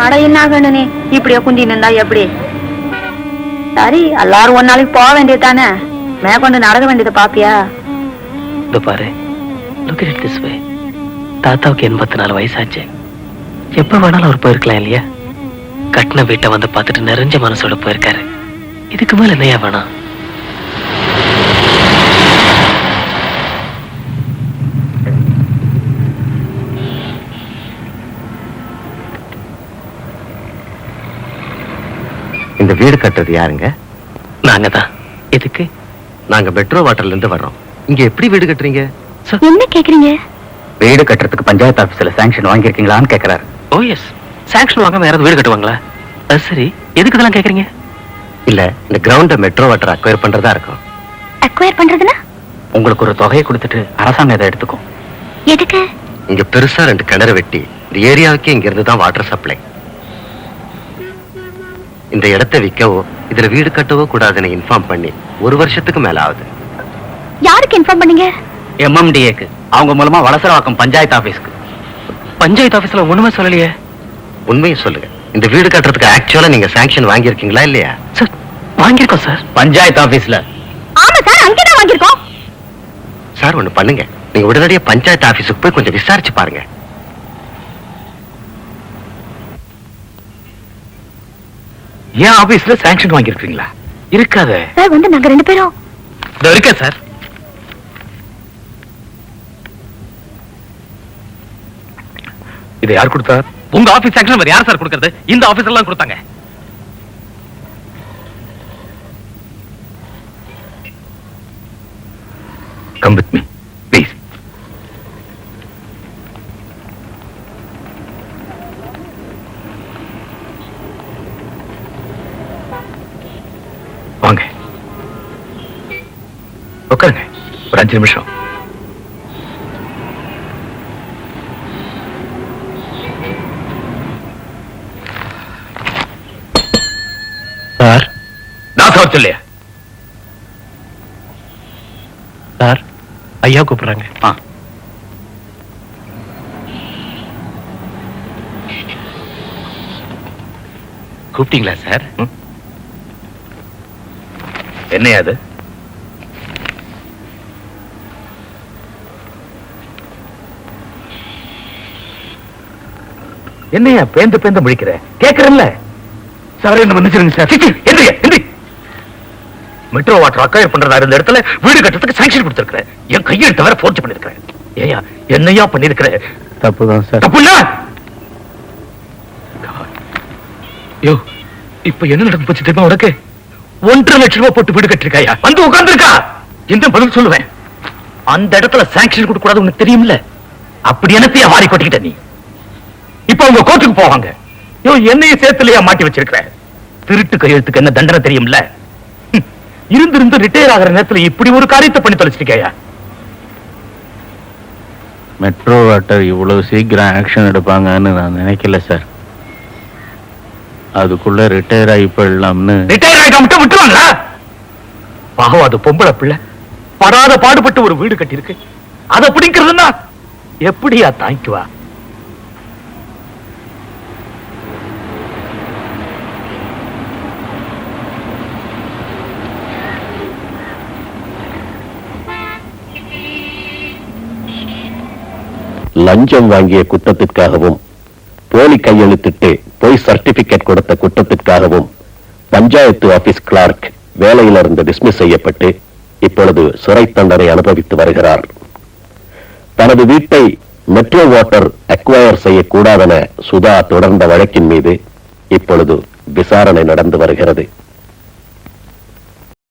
அட என்ன கண்ணனே, இப்படியே குந்தி நின்றா எப்படி? சரி, எல்லாரும் ஒரு நாளைக்கு போக வேண்டியது தானே, மேற்கொண்டு நடக்க வேண்டியதை பாப்பியா? இதோ பாரு, look at it this way. தாத்தாவுக்கு 84 வயசாச்சு. எப்ப வேணாலும் அவர் போயிருக்கலாம் இல்லையா? கட்டின வீட்டை வந்து பார்த்துட்டு நிறைஞ்ச மனசோட போயிருக்காரு. இதுக்கு மேல என்னையா வேணாம்? இந்த வீடு கட்டுறது யாருங்க? நாங்க தான். எதுக்கு? நாங்க மெட்ரோ வாட்டர்ல இருந்து வர்றோம். இங்க எப்படி வீடு கட்டுறீங்க? என்ன கேக்குறீங்க? வீடு கட்டுறதுக்கு பஞ்சாயத்து ஆபீஸ்ல சாங்ஷன் வாங்கியிருக்கீங்களான்னு கேக்குறாரு. ஓ எஸ், சாங்ஷன் வாங்காம யாராவது வீடு கட்டுவாங்களா? அது சரி, எதுக்கு இதெல்லாம் கேக்குறீங்க? இல்ல, இந்த கிரவுண்ட மெட்ரோ வாட்டர் அக்வயர் பண்றதா இருக்கும். அக்வயர் பண்றதுனா? உங்களுக்கு ஒரு தொகையை கொடுத்துட்டு அரசாங்கம் இதை எடுத்துக்கும். எதுக்கு? இங்க பெருசா 2 கிணறு வெட்டி இந்த ஏரியாவுக்கு இங்க இருந்து தான் வாட்டர் சப்ளை. இந்த இடத்தை விற்கவோ இதுல வீடு கட்டவோ கூடாதுன்னு இன்ஃபார்ம் பண்ணி 1 வருஷத்துக்கு மேல ஆகுது. யாருக்கு இன்ஃபார்ம் பண்ணீங்க? MMDAக்கு. அவங்க மூலமா வலசரவாக்கம் பஞ்சாயத்து ஆபீஸ்க்கு. பஞ்சாயத்து ஆபீஸ்ல ஒண்ணுமே சொல்லலையே. உண்மையை சொல்லுங்க, இந்த வீடு கட்டுறதுக்கு ஆக்சுவலா நீங்க சாங்ஷன் வாங்கியிருக்கீங்களா இல்லையா? சார் வாங்கியிருக்கோம் சார். பஞ்சாயத்து ஆபீஸ்ல. ஆமா சார், அங்கேதான் வாங்கியிருக்கோம். சார் ஒண்ணு பண்ணுங்க, நீங்க உடனடியா பஞ்சாயத்து ஆபீஸுக்கு போய் கொஞ்சம் விசாரிச்சு பாருங்க. ஏன் ஆபீஸ்ல சாங்ஷன் வாங்கியிருக்கீங்களா? இருக்காதே சார் வந்து நாங்க 2 பேரும் இதோ இருக்கே சார். இதை யார் கொடுத்தா? உங்க ஆபீஸ் சாங்ஷன் வேற யார் சார் கொடுக்கறது? இந்த ஆபீஸ்ல எல்லாம் கொடுத்தாங்க. Come with me, please. வாங்க உட்காருங்க, ஒரு 5 நிமிஷம். சார் நான் சார் சொல்லியா? சார் ஐயா கூப்பிடுறாங்க. கூப்பிட்டீங்களா சார்? என்னையா அது? என்னையா பேந்து பேந்து முடிக்கிற? கேட்கறேன்ல. சார் என்ன மன்னிச்சிருங்க சார். எந்திரிங்க, எந்திரி. மெட்ரோ வாட்டர் அக்வயர் பண்றதா இருந்த இடத்துல வீடு கட்டுறதுக்கு சாங்ஷன் கொடுத்திருக்கிறேன். என் கையெழுத்து வேற ஃபோர்ஜ் பண்ணிருக்கிறேன். ஏயா என்னையா பண்ணிருக்கிற? தப்புதான் சார். தப்புல யோ, இப்ப என்ன நடந்து போச்சு தெரியுமா உனக்கு? 1.5 லட்சம் ரூபாய் போட்டு வீடு கட்டிருக்காயா? வந்து உட்கார்ந்துருக்கா. என்ன பதில் சொல்லுவேன்? அந்த இடத்துல சாங்ஷன் கொடுக்க கூடாது உனக்கு தெரியும்ல. அப்படி என்னத்தையா வாரி கொட்டிக்கிட்ட நீ? இப்ப அவங்க கோர்ட்டுக்கு போவாங்க. யோ, என்னைய சேர்த்துலயா மாட்டி வச்சிருக்கிற? திருட்டு கையெழுத்துக்கு என்ன தண்டனை தெரியும்ல? இருந்து ரிட்டையர் ஆகிற நேரத்துல இப்படி ஒரு காரியத்தை பண்ணி தொலைச்சிருக்கையா? மெட்ரோ வாட்டர் இவ்வளவு சீக்கிரம் ஆக்ஷன் எடுப்பாங்கன்னு நான் நினைக்கல சார். அதுக்குள்ள ரிட்டையர் ஆகி போயிடலாம்னு. ரிட்டையர் ஆகிட்டா மட்டும் விட்டுருவாங்களா? பாவம், அது பொம்பளை பிள்ளை படாத பாடுபட்டு ஒரு வீடு கட்டிருக்கு. அதை பிடிக்கிறதுன்னா எப்படியா தாங்கிக்குவா? லஞ்சம் வாங்கிய குற்றத்திற்காகவும் போலி கையெழுத்திட்டு பொய் சர்டிபிகேட் கொடுத்த குற்றத்திற்காகவும் பஞ்சாயத்து ஆபீஸ் கிளார்க் வேலையிலிருந்து டிஸ்மிஸ் செய்யப்பட்டு இப்பொழுது சிறை தண்டனை அனுபவித்து வருகிறார். தனது வீட்டை மெட்ரோ வாட்டர் அக்வயர் செய்யக்கூடாதென சுதா தொடர்ந்த வழக்கின் மீது இப்பொழுது விசாரணை நடந்து வருகிறது.